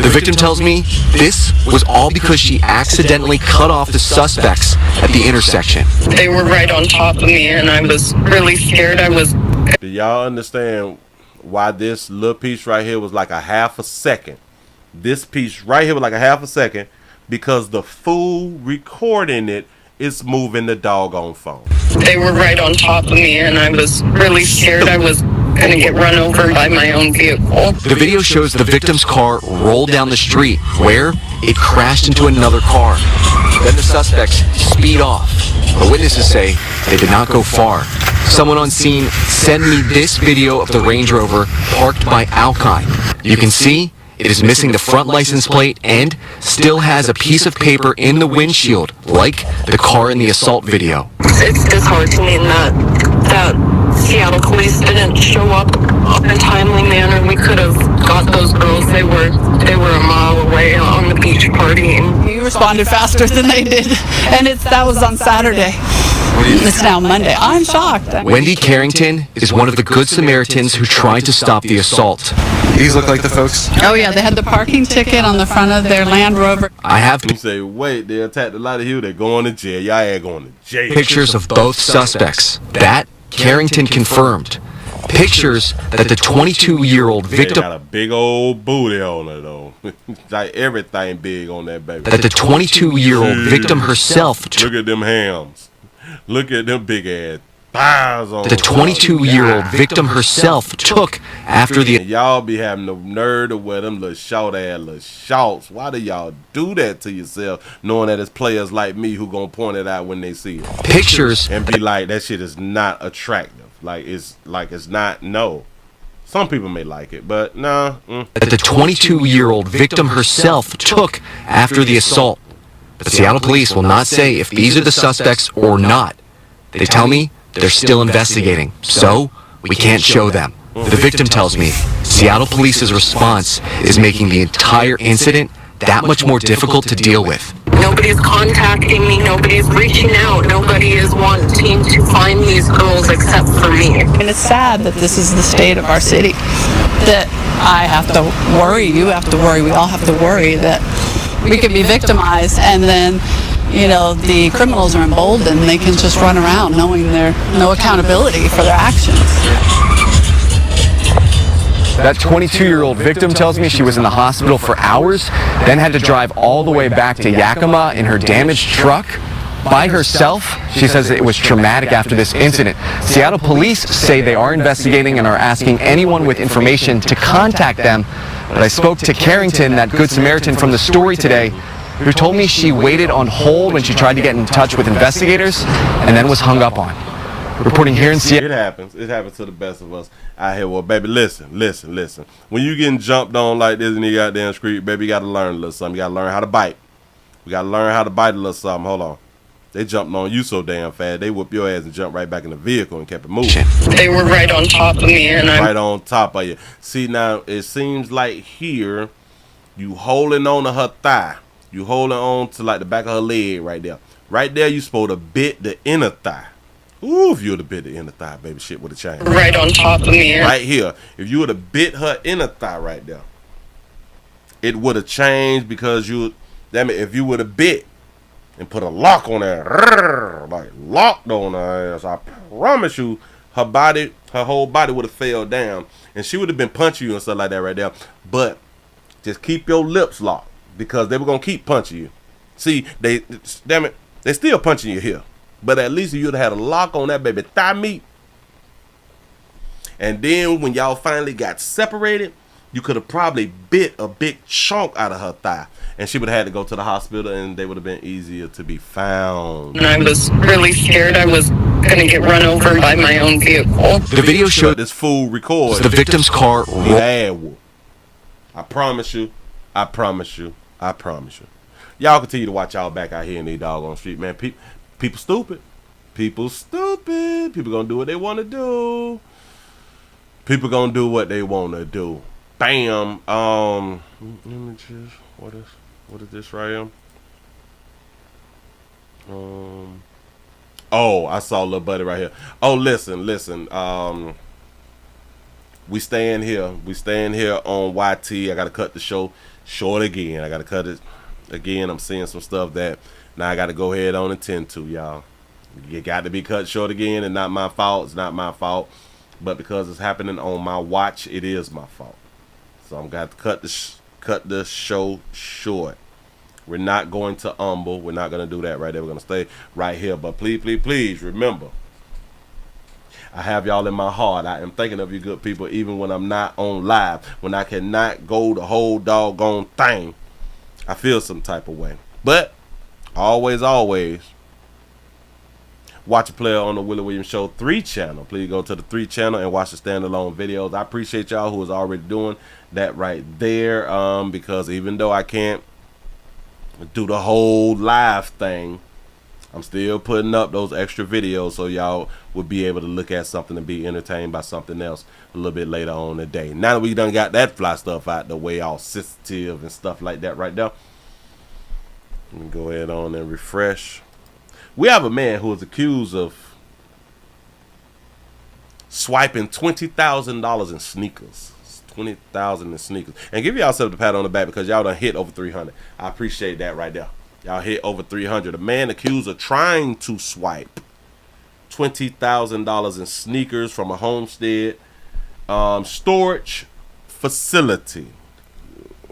The victim tells me this was all because she accidentally cut off the suspects at the intersection. They were right on top of me, and I was really scared. Do y'all understand why this little piece right here was like a half a second? This piece right here was like a half a second because the fool recording it is moving the doggone phone. They were right on top of me, and I was really scared I was going to get run over by my own vehicle. The video shows the victim's car roll down the street where it crashed into another car. Then the suspects speed off. But witnesses say they did not go far. Someone on scene sent me this video of the Range Rover parked by Alki. You can see it is missing the front license plate and still has a piece of paper in the windshield, like the car in the assault video. It's disheartening that Seattle police didn't show up in a timely manner. We could have got those girls. They were a mile away on the beach partying. You responded faster than they did, and that was on Saturday. It's now Monday. I'm shocked. Wendy Carrington is one of the Good Samaritans who tried to stop the assault. These look like the folks? Oh yeah, they had the parking ticket on the front of their Land Rover. I have You say, wait, they attacked a lot of you, they're going to jail. Y'all ain't going to jail. pictures of both suspects. That Carrington confirmed. Pictures that the 22-year-old victim got a big old booty on her though. Like everything big on that baby. that the 22-year-old victim herself Look at them hams. Look at them big ass thighs on the 22-year-old victim herself took after the And y'all be having the nerve to wear them little short ass little shorts. Why do y'all do that to yourself, knowing that it's players like me who gonna point it out when they see it? Pictures and be like, that shit is not attractive. It's not. No, some people may like it, but nah. that the 22-year-old victim herself took after the assault. But Seattle police will not say if these are the suspects or not. They tell me they're still investigating, so we can't show them. The victim tells me Seattle police's response is making the entire incident that much more difficult to deal with. Nobody's contacting me. Nobody's reaching out. Nobody is wanting to find these girls except for me. And it's sad that this is the state of our city. That I have to worry, you have to worry, we all have to worry that we can be victimized and then, the criminals are emboldened. They can just run around knowing there's no accountability for their actions. That 22-year-old victim tells me she was in the hospital for hours, then had to drive all the way back to Yakima in her damaged truck by herself. She says it was traumatic after this incident. Seattle police say they are investigating and are asking anyone with information to contact them. But I spoke to Carrington, that Good Samaritan from the story today, who told me she waited on hold when she tried to get in touch with investigators and then was hung up on. Reporting here in Seattle. It happens to the best of us out here. Well, baby, listen. When you getting jumped on like this in the goddamn street, baby, you got to learn a little something. You got to learn how to bite. We got to learn how to bite a little something. Hold on. They jumped on you so damn fast, they whooped your ass and jumped right back in the vehicle and kept it moving. They were right on top of me, and right on top of you. See, now, it seems like here, you holding on to her thigh. You holding on to like the back of her leg right there. Right there, you supposed to bit the inner thigh. Ooh, if you would have bit the inner thigh, baby, shit would have changed. Right on top of me. Right here. If you would have bit her inner thigh right there, it would have changed because if you would have bit and put a lock on her, like locked on her ass, I promise you, her whole body would have fell down, and she would have been punching you and stuff like that right there. But just keep your lips locked, because they were gonna keep punching you. See, damn it, they still punching you here, but at least you'd have had a lock on that baby thigh meat. And then when y'all finally got separated, you could have probably bit a big chunk out of her thigh, and she would have had to go to the hospital, and they would have been easier to be found. And I was really scared I was going to get run over by my own vehicle. The video showed this fool record the victim's car. I promise you. I promise you. I promise you. Y'all continue to watch y'all back out here in these doggone street, man. People stupid. People stupid. People gonna do what they want to do. People gonna do what they want to do. Bam. Let me just, what is this right here? Oh, I saw a little buddy right here. Oh, listen. We staying here on YT. I gotta cut the show short again. I gotta cut it again. I'm seeing some stuff that now I gotta go ahead on and tend to, y'all. You got to be cut short again, and not my fault. It's not my fault, but because it's happening on my watch, it is my fault. So I'm gonna have to cut the show short. We're not going to humble. We're not gonna do that right there. We're gonna stay right here. But please remember, I have y'all in my heart. I am thinking of you good people, even when I'm not on live. When I cannot go the whole doggone thing, I feel some type of way. But always watch a player on the Willie Williams Show 3 channel. Please go to the 3 channel and watch the standalone videos. I appreciate y'all who is already doing that right there, because even though I can't do the whole live thing, I'm still putting up those extra videos so y'all would be able to look at something and be entertained by something else a little bit later on in the day. Now that we done got that fly stuff out the way, all sensitive and stuff like that right there, let me go ahead on and refresh. We have a man who is accused of swiping $20,000 in sneakers. $20,000 in sneakers. And give yourself the pat on the back because y'all done hit over 300. I appreciate that right there. Y'all hit over 300. A man accused of trying to swipe $20,000 in sneakers from a homestead storage facility.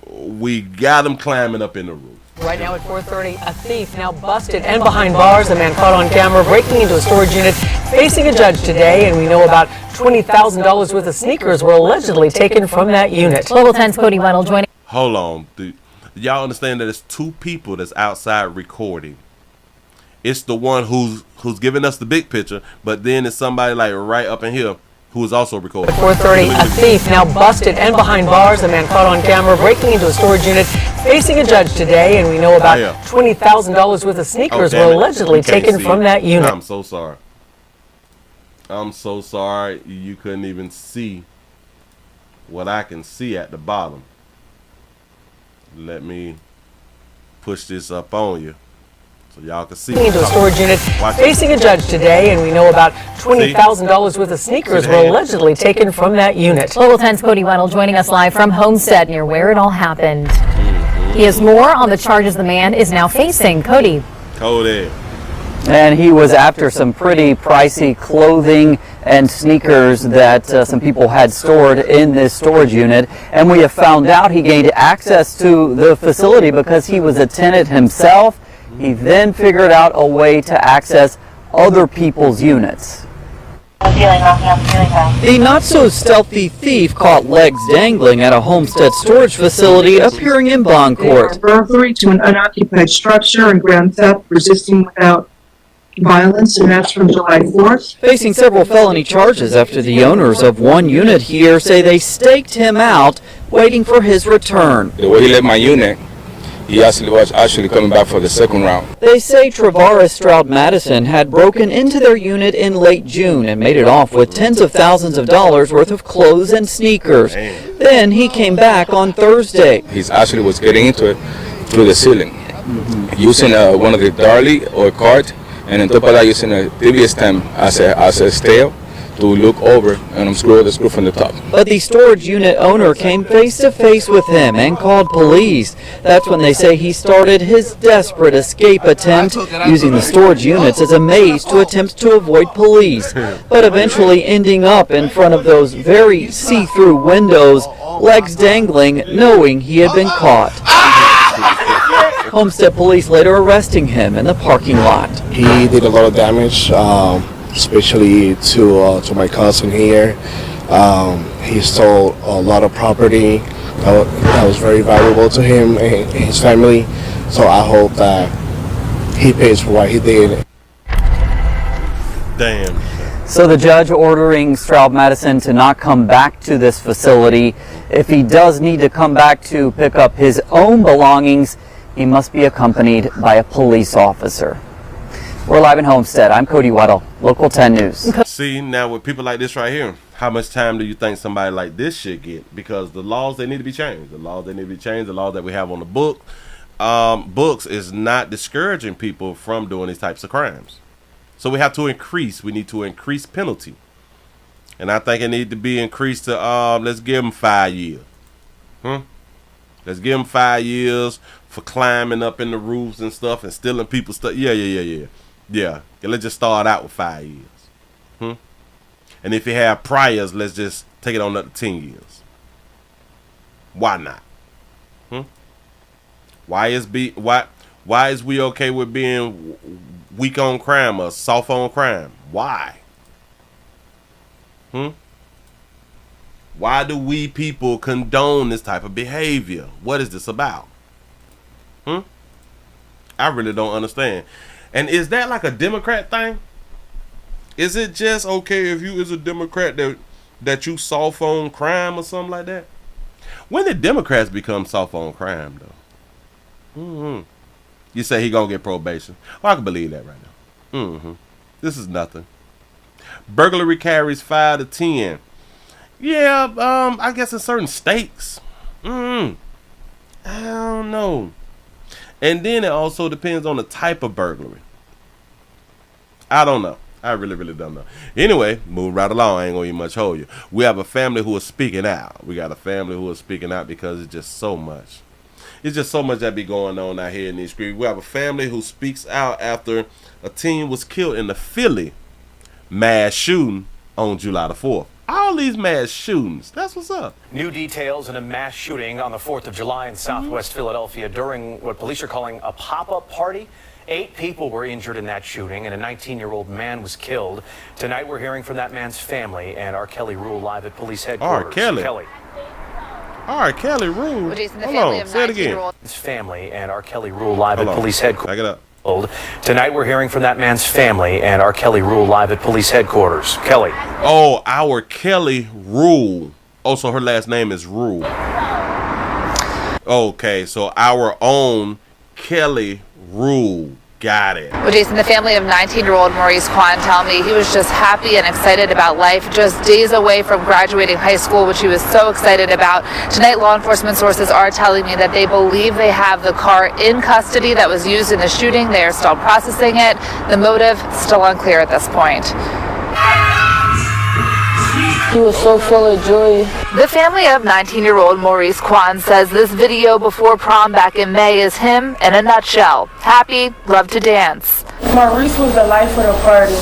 We got him climbing up in the roof. Right now at 4:30, a thief now busted and behind bars. A man caught on camera breaking into a storage unit, facing a judge today, and we know about $20,000 worth of sneakers were allegedly taken from that unit. Global 10's Cody Weddle joining. Hold on. Do y'all understand that it's 2 people that's outside recording? It's the one who's giving us the big picture, but then it's somebody like right up in here who is also recording. At 4:30, a thief now busted and behind bars. A man caught on camera breaking into a storage unit, facing a judge today, and we know about $20,000 worth of sneakers were allegedly taken from that unit. I'm so sorry. I'm so sorry you couldn't even see what I can see at the bottom. Let me push this up on you so y'all can see. Into a storage unit, facing a judge today, and we know about $20,000 worth of sneakers were allegedly taken from that unit. Global 10's Cody Weddle joining us live from Homestead near where it all happened. He has more on the charges the man is now facing. Cody. And he was after some pretty pricey clothing and sneakers that some people had stored in this storage unit. And we have found out he gained access to the facility because he was a tenant himself. He then figured out a way to access other people's units. The not-so-stealthy thief caught legs dangling at a Homestead storage facility appearing in bond court. Burglary to an unoccupied structure and grand theft resisting without violence, and that's from July 4th. Facing several felony charges after the owners of one unit here say they staked him out waiting for his return. The way he left my unit, he was actually coming back for the second round. They say Travaris Stroud Madison had broken into their unit in late June and made it off with tens of thousands of dollars worth of clothes and sneakers. Then he came back on Thursday. He actually was getting into it through the ceiling, using one of the Darley or cart, and on top of that using a previous stem as a stale to look over and unscrew the screw from the top. But the storage unit owner came face to face with him and called police. That's when they say he started his desperate escape attempt, using the storage units as a maze to attempt to avoid police, but eventually ending up in front of those very see-through windows, legs dangling, knowing he had been caught. Homestead police later arresting him in the parking lot. He did a lot of damage, especially to my cousin here. He stole a lot of property that was very valuable to him and his family. So I hope that he pays for what he did. Damn. So the judge ordering Stroud Madison to not come back to this facility. If he does need to come back to pick up his own belongings, he must be accompanied by a police officer. We're live in Homestead. I'm Cody Weddle, Local 10 News. See, now with people like this right here, how much time do you think somebody like this should get? Because the laws, they need to be changed. The laws, they need to be changed. The laws that we have on the books is not discouraging people from doing these types of crimes. So we need to increase penalty. And I think it needs to be increased to, let's give them 5 years. Let's give them 5 years for climbing up in the roofs and stuff and stealing people's stuff. Yeah. Let's just start out with 5 years. And if you have priors, let's just take it on up to 10 years. Why not? Why is we okay with being weak on crime or soft on crime? Why? Why do we people condone this type of behavior? What is this about? I really don't understand. And is that like a Democrat thing? Is it just okay if you is a Democrat that you soft on crime or something like that? When did Democrats become soft on crime though? You say he gonna get probation. Oh, I can believe that right now. This is nothing. Burglary carries 5 to 10. Yeah, I guess in certain states. I don't know. And then it also depends on the type of burglary. I don't know. I really don't know. Anyway, moving right along. I ain't gonna even much hold you. We have a family who is speaking out. We got a family who is speaking out because it's just so much. It's just so much that be going on out here in these streets. We have a family who speaks out after a teen was killed in the Philly mass shooting on July the 4th. All these mass shootings. That's what's up. New details in a mass shooting on the 4th of July in Southwest Philadelphia during what police are calling a pop-up party. 8 people were injured in that shooting, and a 19-year-old man was killed. Tonight, we're hearing from that man's family, and R. Kelly Rule live at police headquarters. R. Kelly Rule. Hold on, say it again. His family and R. Kelly Rule live at police headquarters. Back it up. Tonight, we're hearing from that man's family, and R. Kelly Rule live at police headquarters. Kelly. Oh, our Kelly Rule. Oh, so her last name is Rule. Okay, so our own Kelly Rule. Got it. Well, Jason, the family of 19-year-old Maurice Kwan tell me he was just happy and excited about life, just days away from graduating high school, which he was so excited about. Tonight, law enforcement sources are telling me that they believe they have the car in custody that was used in the shooting. They are still processing it. The motive still unclear at this point. He was so full of joy. The family of 19-year-old Maurice Kwan says this video before prom back in May is him in a nutshell. Happy, loved to dance. Maurice was the life of the party.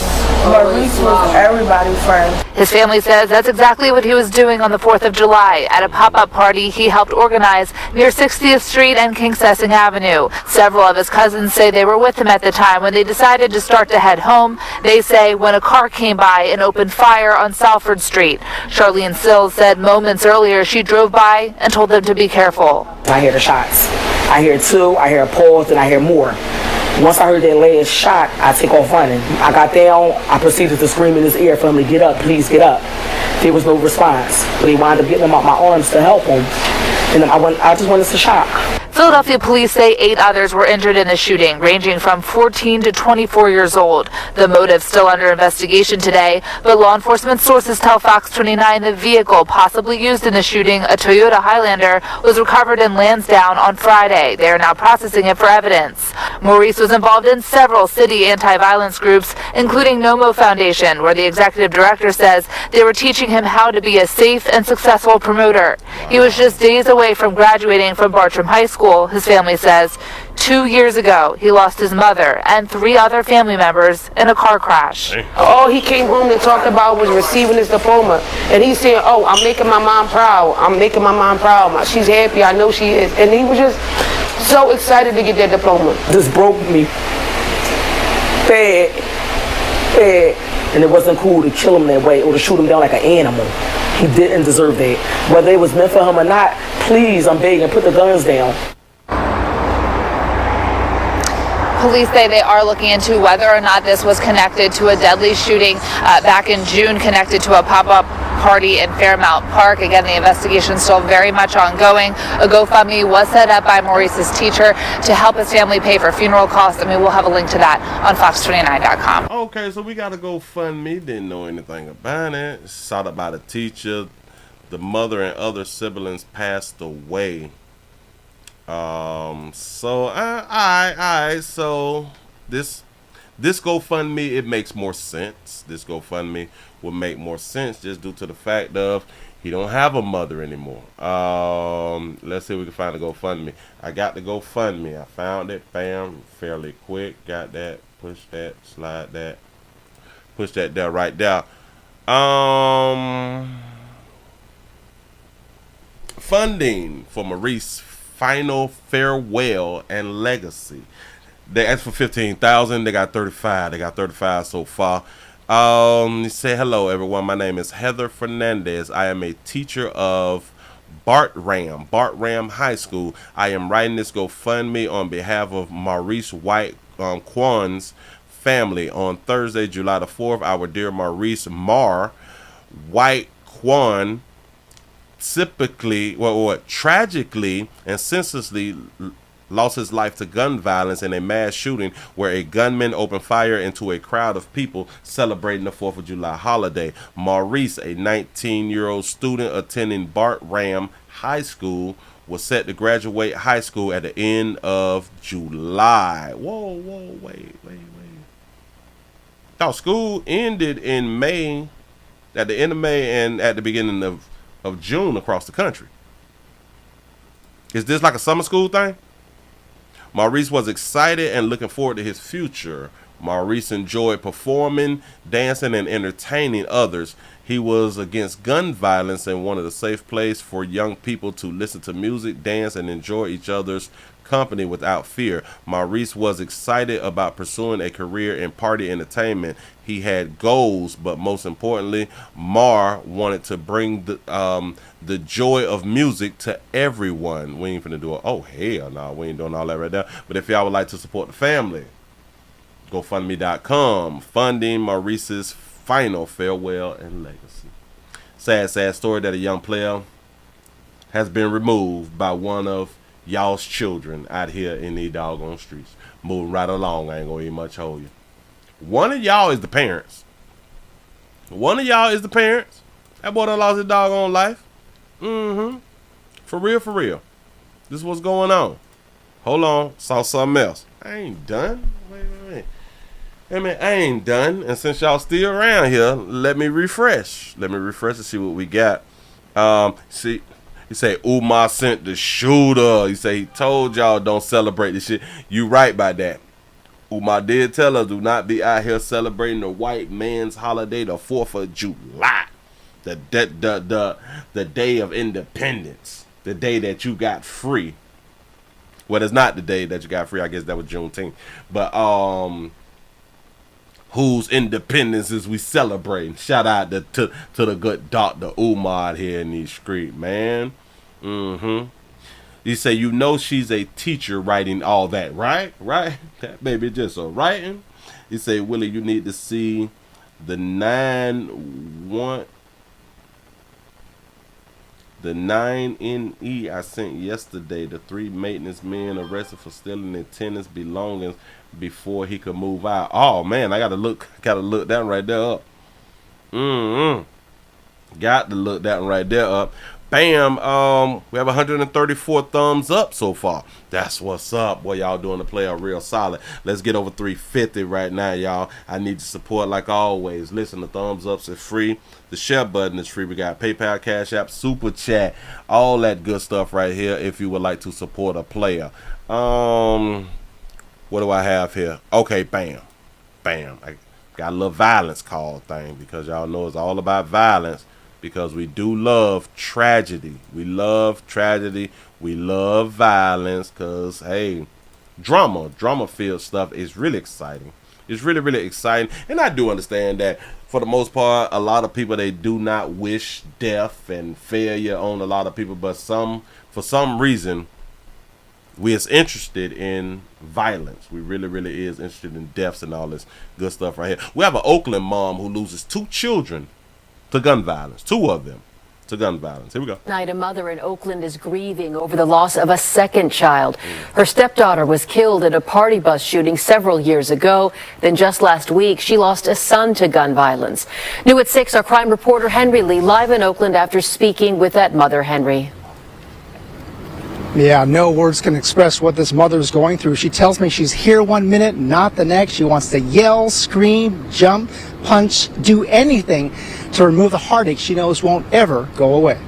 Maurice was everybody's friend. His family says that's exactly what he was doing on the 4th of July at a pop-up party he helped organize near 60th Street and King Sessing Avenue. Several of his cousins say they were with him at the time when they decided to start to head home. They say when a car came by and opened fire on Salford Street. Charlene Sills said moments earlier she drove by and told them to be careful. I hear the shots. I hear 2, I hear a pause, and I hear more. Once I heard that last shot, I take off running. I got down, I proceeded to scream in his ear for him to get up, please get up. There was no response, but he wound up getting him out my arms to help him. And I just went into shock. Philadelphia police say 8 others were injured in the shooting, ranging from 14 to 24 years old. The motive still under investigation today, but law enforcement sources tell Fox 29 the vehicle possibly used in the shooting, a Toyota Highlander, was recovered in Lansdowne on Friday. They are now processing it for evidence. Maurice was involved in several city anti-violence groups, including NOMO Foundation, where the executive director says they were teaching him how to be a safe and successful promoter. He was just days away from graduating from Bartram High School, his family says. 2 years ago, he lost his mother and 3 other family members in a car crash. All he came home to talk about was receiving his diploma. And he said, oh, I'm making my mom proud. I'm making my mom proud. She's happy. I know she is. And he was just so excited to get that diploma. This broke me. Bad. Bad. And it wasn't cool to kill him that way or to shoot him down like an animal. He didn't deserve that. Whether it was meant for him or not, please, I'm begging, put the guns down. Police say they are looking into whether or not this was connected to a deadly shooting back in June, connected to a pop-up party in Fairmount Park. Again, the investigation is still very much ongoing. A GoFundMe was set up by Maurice's teacher to help his family pay for funeral costs, and we will have a link to that on fox29.com. Okay, so we got to GoFundMe. Didn't know anything about it. Sought out by the teacher. The mother and other siblings passed away. So this GoFundMe, it makes more sense. This GoFundMe will make more sense just due to the fact of he don't have a mother anymore. Let's see if we can find a GoFundMe. I got the GoFundMe. I found it, bam, fairly quick. Got that, push that, slide that, push that there, right there. Funding for Maurice final farewell and legacy. They asked for 15,000. They got 35. They got 35 so far. Say hello, everyone. My name is Heather Fernandez. I am a teacher of Bartram High School. I am writing this GoFundMe on behalf of Maurice White Quan's family. On Thursday, July the 4th, our dear Maurice Mar White Quan tragically and senselessly lost his life to gun violence in a mass shooting where a gunman opened fire into a crowd of people celebrating the 4th of July holiday. Maurice, a 19-year-old student attending Bartram High School, was set to graduate high school at the end of July. Whoa, wait. Thought school ended in May, at the end of May and at the beginning of June across the country. Is this like a summer school thing? Maurice was excited and looking forward to his future. Maurice enjoyed performing, dancing, and entertaining others. He was against gun violence and wanted a safe place for young people to listen to music, dance, and enjoy each other's company without fear. Maurice was excited about pursuing a career in party entertainment. He had goals, but most importantly, Mar wanted to bring the joy of music to everyone. We ain't finna do it. Oh, hell no, we ain't doing all that right now. But if y'all would like to support the family, GoFundMe.com, funding Maurice's final farewell and legacy. Sad story that a young player has been removed by one of y'all's children out here in these doggone streets. Moving right along, I ain't gonna even much hold you. One of y'all is the parents. That boy done lost his doggone life. For real. This is what's going on. Hold on, saw something else. I ain't done. Wait. I ain't done. And since y'all still around here, let me refresh. To see what we got. See. He say Umar sent the shooter. He say he told y'all don't celebrate this shit. You right by that. Umar did tell us do not be out here celebrating the white man's holiday, the 4th of July, the day of independence, the day that you got free. Well, it's not the day that you got free. I guess that was Juneteenth. But whose independence is we celebrating? Shout out to the good Dr. Umar here in these streets, man. You say, you know she's a teacher writing all that, right? That baby just a writing. You say, Willie, you need to see the The 9NE I sent yesterday, the 3 maintenance men arrested for stealing their tenants' belongings before he could move out. Oh man, I gotta look that right there up. Got to look that one right there up. Bam. We have 134 thumbs up so far. That's what's up. Boy, y'all doing the player real solid. Let's get over 350 right now, y'all. I need your support like always. Listen, the thumbs ups are free. The share button is free. We got PayPal, Cash App, Super Chat, all that good stuff right here if you would like to support a player. What do I have here? Okay, bam. I got a little violence call thing because y'all know it's all about violence. Because we do love tragedy. We love tragedy. We love violence. Because, hey, drama-filled stuff is really exciting. It's really, really exciting. And I do understand that, for the most part, a lot of people, they do not wish death and failure on a lot of people. But for some reason, we is interested in violence. We really, really is interested in deaths and all this good stuff right here. We have an Oakland mom who loses 2 children to gun violence. 2 of them to gun violence. Here we go. Tonight, a mother in Oakland is grieving over the loss of a second child. Her stepdaughter was killed in a party bus shooting several years ago. Then just last week, she lost a son to gun violence. New at 6, our crime reporter Henry Lee live in Oakland after speaking with that mother. Henry. Yeah, no words can express what this mother is going through. She tells me she's here one minute, not the next. She wants to yell, scream, jump, punch, do anything to remove the heartache she knows won't ever go away.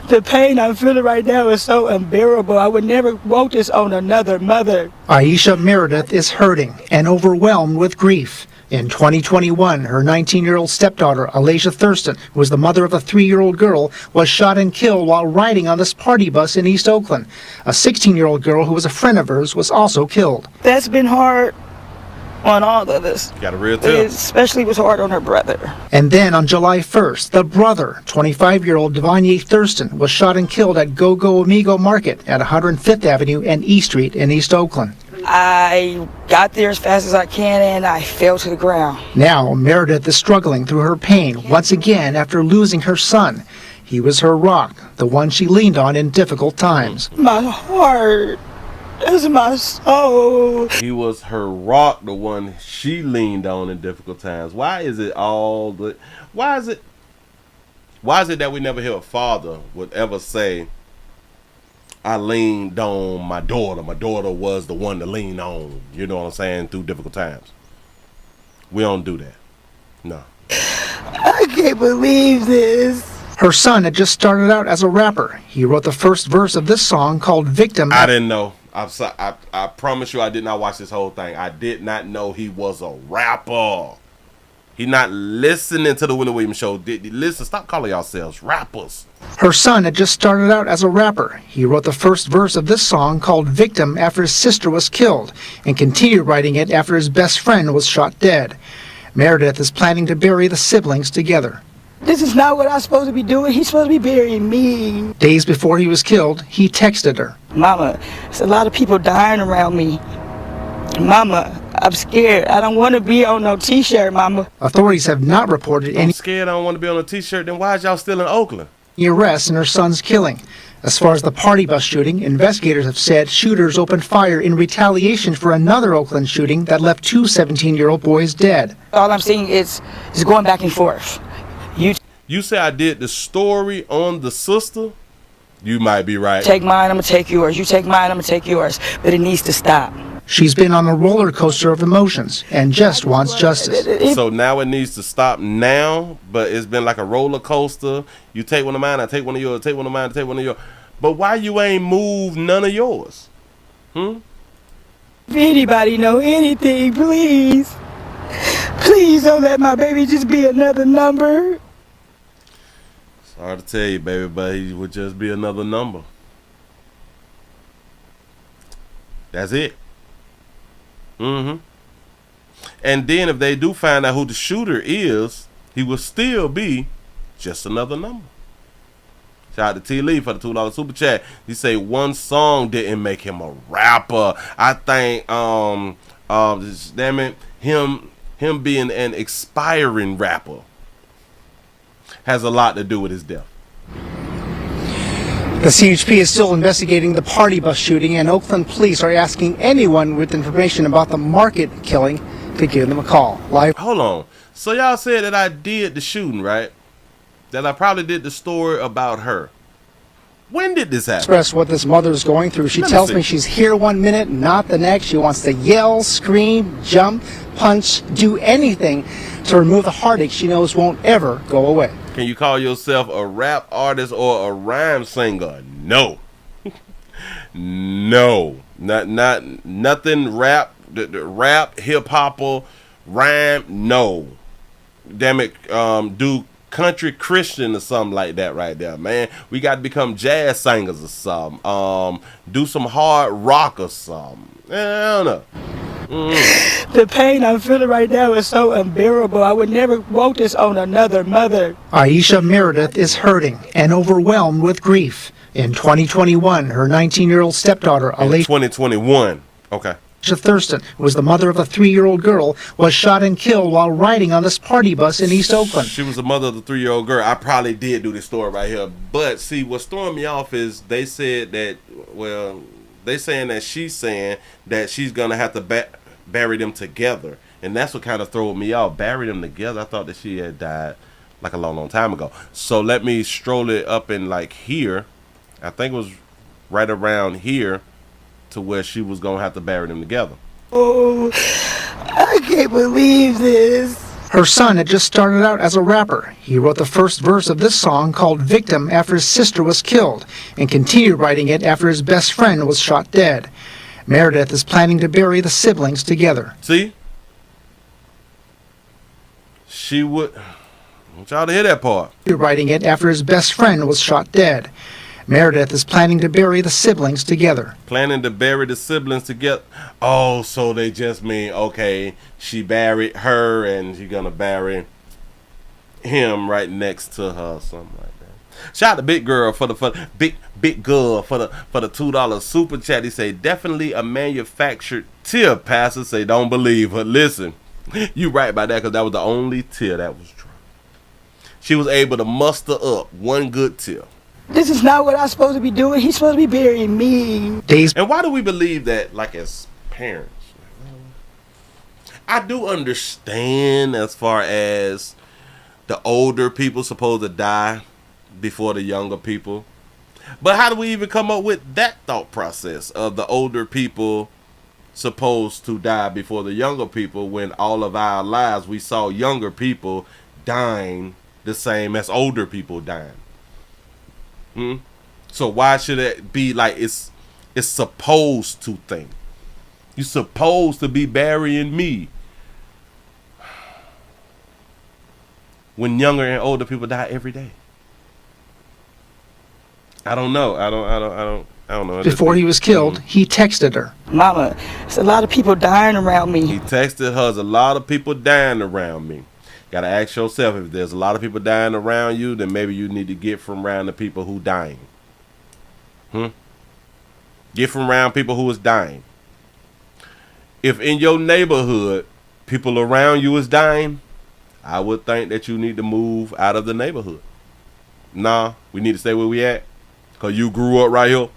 The pain I'm feeling right now is so unbearable. I would never want this on another mother. Aisha Meredith is hurting and overwhelmed with grief. In 2021, her 19-year-old stepdaughter, Alasia Thurston, who was the mother of a 3-year-old girl, was shot and killed while riding on this party bus in East Oakland. A 16-year-old girl who was a friend of hers was also killed. That's been hard on all of us. Got a real tell. It especially was hard on her brother. And then on July 1st, the brother, 25-year-old Devonye Thurston, was shot and killed at Go-Go Amigo Market at 105th Avenue and E Street in East Oakland. I got there as fast as I can and I fell to the ground. Now, Meredith is struggling through her pain once again after losing her son. He was her rock, the one she leaned on in difficult times. My heart is my soul. He was her rock, the one she leaned on in difficult times. Why is it that we never hear a father would ever say, I leaned on my daughter. My daughter was the one to lean on. You know what I'm saying? Through difficult times. We don't do that. No. I can't believe this. Her son had just started out as a rapper. He wrote the first verse of this song called Victim. I didn't know. I promise you I did not watch this whole thing. I did not know he was a rapper. He not listening to the Willie Williams show. Listen, stop calling yourselves rappers. Her son had just started out as a rapper. He wrote the first verse of this song called Victim after his sister was killed and continued writing it after his best friend was shot dead. Meredith is planning to bury the siblings together. This is not what I'm supposed to be doing. He's supposed to be burying me. Days before he was killed, he texted her. Mama, there's a lot of people dying around me. Mama, I'm scared. I don't want to be on no t-shirt, Mama. Authorities have not reported any. I'm scared I don't want to be on a t-shirt. Then why is y'all still in Oakland? Arrests in her son's killing. As far as the party bus shooting, investigators have said shooters opened fire in retaliation for another Oakland shooting that left 2 17-year-old boys dead. All I'm seeing is going back and forth. You say I did the story on the sister? You might be right. Take mine, I'm going to take yours. You take mine, I'm going to take yours. But it needs to stop. She's been on a roller coaster of emotions and just wants justice. So now it needs to stop now, but it's been like a roller coaster. You take one of mine, I take one of yours, take one of mine, I take one of yours. But why you ain't moved none of yours? If anybody know anything, please. Please don't let my baby just be another number. It's hard to tell you, baby, but he would just be another number. That's it. And then if they do find out who the shooter is, he will still be just another number. Shout out to T. Lee for the $2 super chat. He say one song didn't make him a rapper. I think damn it, him being an expiring rapper has a lot to do with his death. The CHP is still investigating the party bus shooting, and Oakland police are asking anyone with information about the market killing to give them a call. Live. Hold on. So y'all said that I did the shooting, right? That I probably did the story about her. When did this happen? Express what this mother is going through. She tells me she's here one minute, not the next. She wants to yell, scream, jump, punch, do anything to remove the heartache she knows won't ever go away. Can you call yourself a rap artist or a rhyme singer? No. No. Nothing rap, rap, hip hop or rhyme. No. Damn it, do country Christian or something like that right there, man. We got to become jazz singers or something. Do some hard rock or something. I don't know. The pain I'm feeling right now is so unbearable. I would never want this on another mother. Aisha Meredith is hurting and overwhelmed with grief. In 2021, her 19-year-old stepdaughter, Alicia 2021. Okay. Thurston, who was the mother of a 3-year-old girl, was shot and killed while riding on this party bus in East Oakland. She was the mother of the 3-year-old girl. I probably did do this story right here. But see, what's throwing me off is they said that, well, they saying that she's saying that she's going to have to bury them together. And that's what kind of threw me off. Bury them together. I thought that she had died like a long, long time ago. So let me stroll it up in like here. I think it was right around here to where she was going to have to bury them together. Oh, I can't believe this. Her son had just started out as a rapper. He wrote the first verse of this song called Victim after his sister was killed and continued writing it after his best friend was shot dead. Meredith is planning to bury the siblings together. See? She would... I want y'all to hear that part. Writing it after his best friend was shot dead. Meredith is planning to bury the siblings together. Planning to bury the siblings together. Oh, so they just mean, okay, she buried her and she's gonna bury him right next to her, something like that. Shout out to Big Girl for the big girl for the $2 super chat. He say definitely a manufactured tear. Pastor say don't believe her. Listen, you right about that because that was the only tear that was true. She was able to muster up one good tear. This is not what I'm supposed to be doing. He's supposed to be burying me. And why do we believe that, like, as parents? I do understand as far as the older people supposed to die before the younger people. But how do we even come up with that thought process of the older people supposed to die before the younger people when all of our lives we saw younger people dying the same as older people dying? So why should it be like it's supposed to think? You're supposed to be burying me when younger and older people die every day. I don't know. I don't know. Before he was killed, he texted her. Mama, there's a lot of people dying around me. He texted her, there's a lot of people dying around me. Gotta ask yourself, if there's a lot of people dying around you, then maybe you need to get from around the people who dying. Get from around people who is dying. If in your neighborhood people around you is dying, I would think that you need to move out of the neighborhood. Nah, we need to stay where we at. Cause you grew up right here.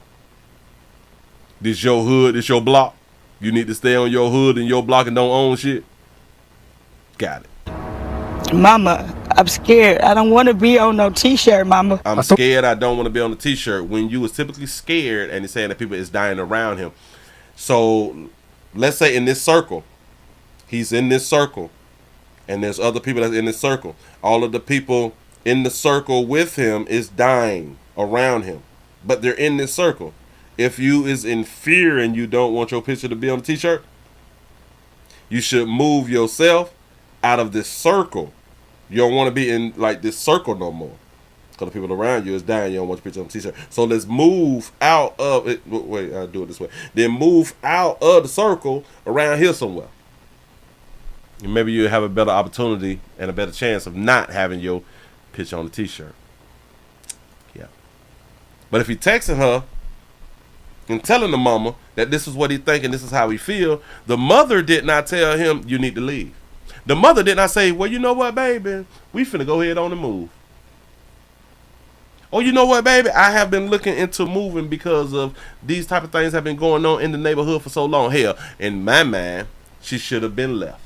This your hood, this your block. You need to stay on your hood and your block and don't own shit. Got it. Mama, I'm scared. I don't want to be on no t-shirt, Mama. I'm scared. I don't want to be on the t-shirt. When you was typically scared and he's saying that people is dying around him. So let's say in this circle, he's in this circle and there's other people that's in this circle. All of the people in the circle with him is dying around him, but they're in this circle. If you is in fear and you don't want your picture to be on the t-shirt, you should move yourself out of this circle. You don't want to be in like this circle no more because the people around you is dying. You don't want your picture on the t-shirt. So let's move out of it. Wait, I'll do it this way. Then move out of the circle around here somewhere. And maybe you have a better opportunity and a better chance of not having your picture on the t-shirt. Yeah. But if he texting her and telling the mama that this is what he thinking, this is how he feel, the mother did not tell him you need to leave. The mother did not say, well, you know what, baby? We finna go ahead on the move. Oh, you know what, baby? I have been looking into moving because of these type of things have been going on in the neighborhood for so long. Hell, in my mind, she should have been left.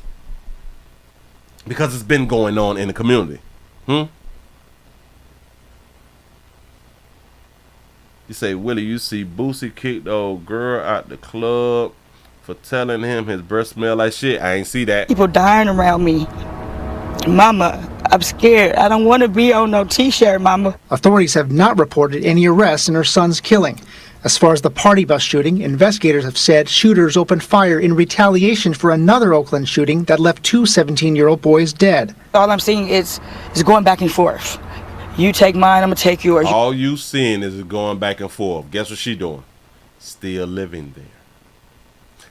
Because it's been going on in the community. You say, Willie, you see Boosie kicked the old girl out the club for telling him his breath smell like shit. I ain't see that. People dying around me. Mama, I'm scared. I don't want to be on no t-shirt, Mama. Authorities have not reported any arrests in her son's killing. As far as the party bus shooting, investigators have said shooters opened fire in retaliation for another Oakland shooting that left two 17-year-old boys dead. All I'm seeing is going back and forth. You take mine, I'm going to take yours. All you seeing is going back and forth. Guess what she doing? Still living there.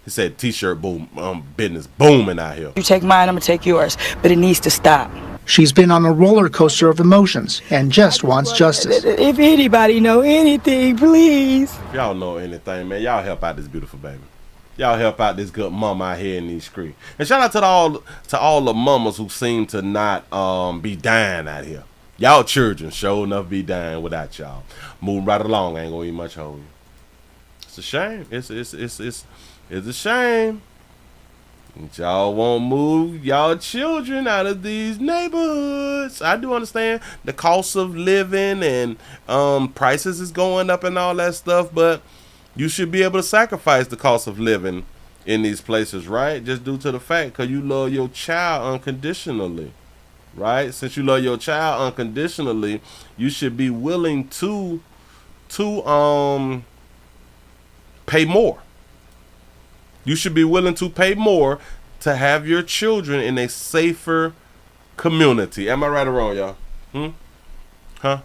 He said t-shirt boom, business booming out here. You take mine, I'm going to take yours. But it needs to stop. She's been on a roller coaster of emotions and just wants justice. If anybody know anything, please. If y'all know anything, man, y'all help out this beautiful baby. Y'all help out this good mama out here in these streets. And shout out to all the mamas who seem to not be dying out here. Y'all children sure enough be dying without y'all. Moving right along, ain't gonna eat much hold you. It's a shame. It's a shame. Y'all won't move y'all children out of these neighborhoods. I do understand the cost of living and prices is going up and all that stuff, but you should be able to sacrifice the cost of living in these places, right? Just due to the fact because you love your child unconditionally, right? Since you love your child unconditionally, you should be willing to pay more. You should be willing to pay more to have your children in a safer community. Am I right or wrong, y'all? Huh?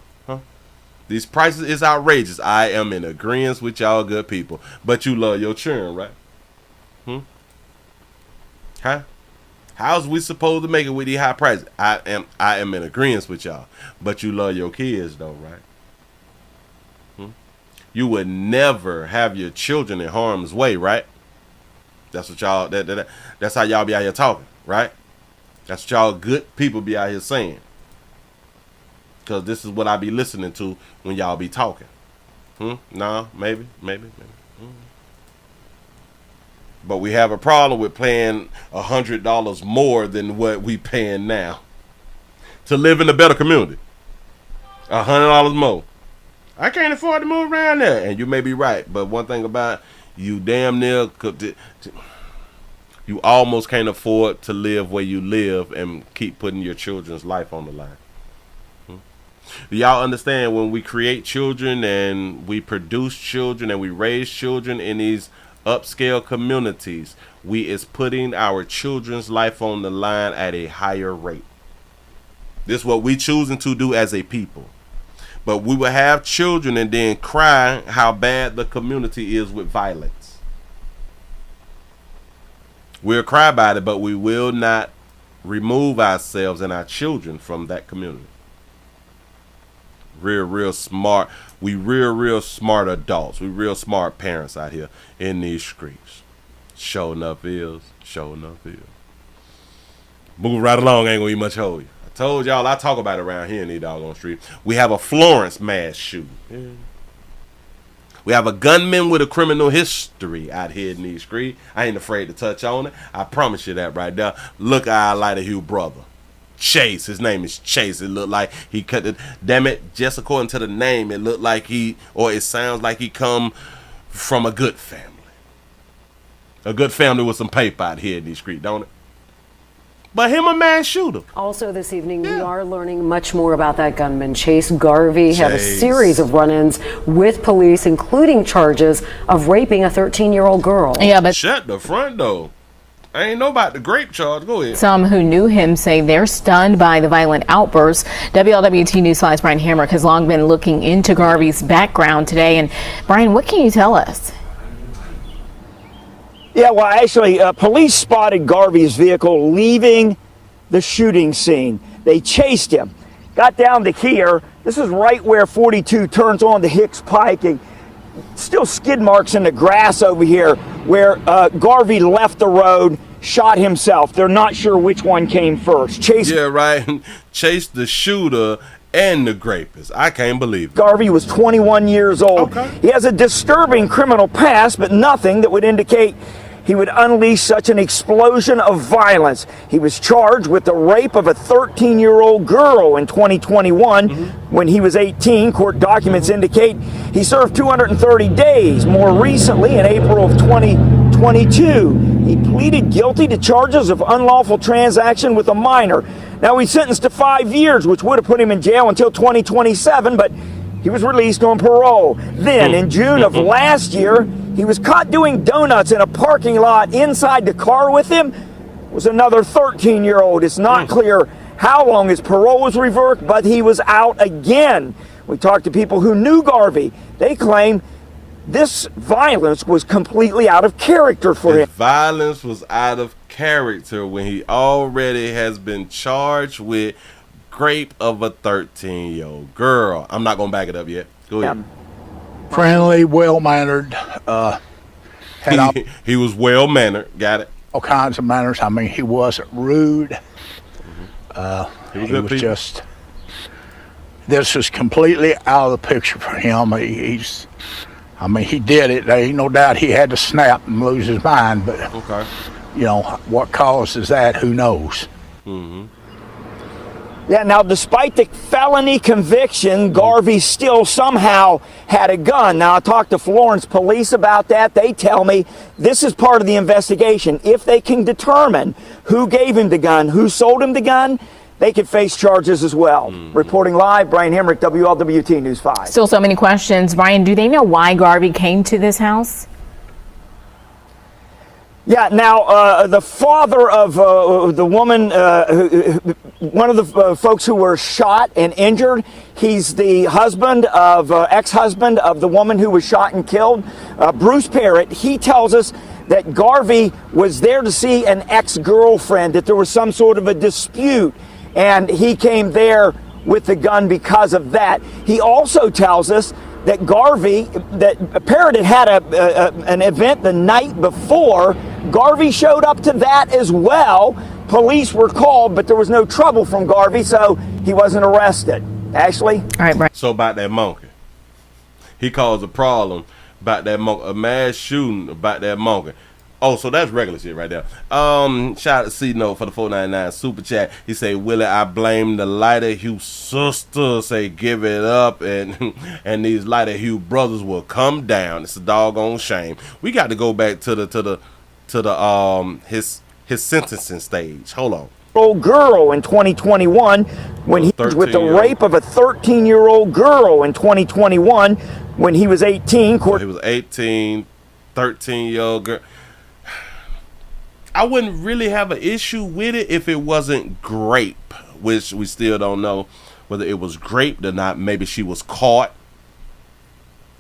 These prices is outrageous. I am in agreement with y'all good people. But you love your children, right? Huh? How's we supposed to make it with these high prices? I am in agreement with y'all. But you love your kids though, right? You would never have your children in harm's way, right? That's what y'all that's how y'all be out here talking, right? That's what y'all good people be out here saying. Cause this is what I be listening to when y'all be talking. Nah, maybe. But we have a problem with paying $100 more than what we paying now to live in a better community. $100 more. I can't afford to move around there, and you may be right. But one thing about you, damn near, you almost can't afford to live where you live and keep putting your children's life on the line. Do y'all understand when we create children and we produce children and we raise children in these upscale communities, we is putting our children's life on the line at a higher rate. This is what we choosing to do as a people. But we will have children and then cry how bad the community is with violence. We'll cry about it, but we will not remove ourselves and our children from that community. Real smart. We real smart adults. We real smart parents out here in these streets. Sure enough is. Move right along, ain't gonna eat much hold you. I told y'all I talk about it around here in these doggone streets. We have a Florence mass shooting. We have a gunman with a criminal history out here in these streets. I ain't afraid to touch on it. I promise you that right there. Look, I like a Hugh brother. Chase, his name is Chase. It looked like he cut it. Damn it, just according to the name, it looked like it sounds like he come from a good family. A good family with some paper out here in these streets, don't it? But him a mass shooter. Also this evening, we are learning much more about that gunman. Chase Garvey had a series of run-ins with police, including charges of raping a 13-year-old girl. Yeah, but shut the front door. I ain't know about the grape charge. Go ahead. Some who knew him say they're stunned by the violent outbursts. WLWT News 5's Brian Hamrick has long been looking into Garvey's background today. And Brian, what can you tell us? Yeah, well, actually, police spotted Garvey's vehicle leaving the shooting scene. They chased him, got down to here. This is right where 42 turns on to Hicks Pike. And still skid marks in the grass over here where Garvey left the road, shot himself. They're not sure which one came first. Yeah, right. Chase the shooter and the grapist. I can't believe it. Garvey was 21 years old. He has a disturbing criminal past, but nothing that would indicate he would unleash such an explosion of violence. He was charged with the rape of a 13-year-old girl in 2021 when he was 18. Court documents indicate he served 230 days. More recently, in April of 2022, he pleaded guilty to charges of unlawful transaction with a minor. Now, he's sentenced to 5 years, which would have put him in jail until 2027, but he was released on parole. Then, in June of last year, he was caught doing donuts in a parking lot. Inside the car with him was another 13-year-old. It's not clear how long his parole was revoked, but he was out again. We talked to people who knew Garvey. They claim this violence was completely out of character for him. Violence was out of character when he already has been charged with rape of a 13-year-old girl. I'm not going to back it up yet. Go ahead. Friendly, well-mannered. He was well-mannered. Got it. All kinds of manners. I mean, he wasn't rude. He was just... This is completely out of the picture for him. He did it. There ain't no doubt he had to snap and lose his mind, but you know what causes that, who knows. Yeah, now despite the felony conviction, Garvey still somehow had a gun. Now I talked to Florence police about that. They tell me this is part of the investigation. If they can determine who gave him the gun, who sold him the gun, they could face charges as well. Reporting live, Brian Hemrick, WLWT News 5. Still so many questions. Brian, do they know why Garvey came to this house? Yeah, now the father of the woman, one of the folks who were shot and injured, he's the husband of, ex-husband of the woman who was shot and killed, Bruce Parrott. He tells us that Garvey was there to see an ex-girlfriend, that there was some sort of a dispute, and he came there with the gun because of that. He also tells us that Parrott had an event the night before. Garvey showed up to that as well. Police were called, but there was no trouble from Garvey, so he wasn't arrested. Ashley? All right, Brian. So about that monkey. He caused a problem about that monkey, a mass shooting about that monkey. Oh, so that's regular shit right there. Shout out to C-Note for the 499 super chat. He say, Willie, I blame the lighter hue sister. Say, give it up, and these lighter hue brothers will come down. It's a doggone shame. We got to go back to his sentencing stage. Hold on. Old girl in 2021 when he was with the rape of a 13-year-old girl in 2021 when he was 18. So he was 18, 13-year-old girl. I wouldn't really have an issue with it if it wasn't grape, which we still don't know whether it was grape or not. Maybe she was caught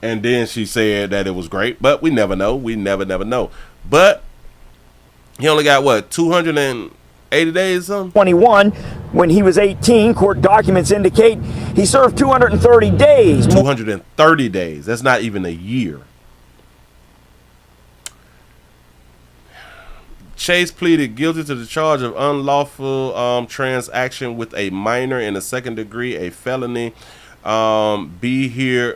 and then she said that it was grape, but we never know. We never know. But he only got what, 280 days or something? 21 when he was 18. Court documents indicate he served 230 days. 230 days. That's not even a year. Chase pleaded guilty to the charge of unlawful transaction with a minor in a second degree, a felony. B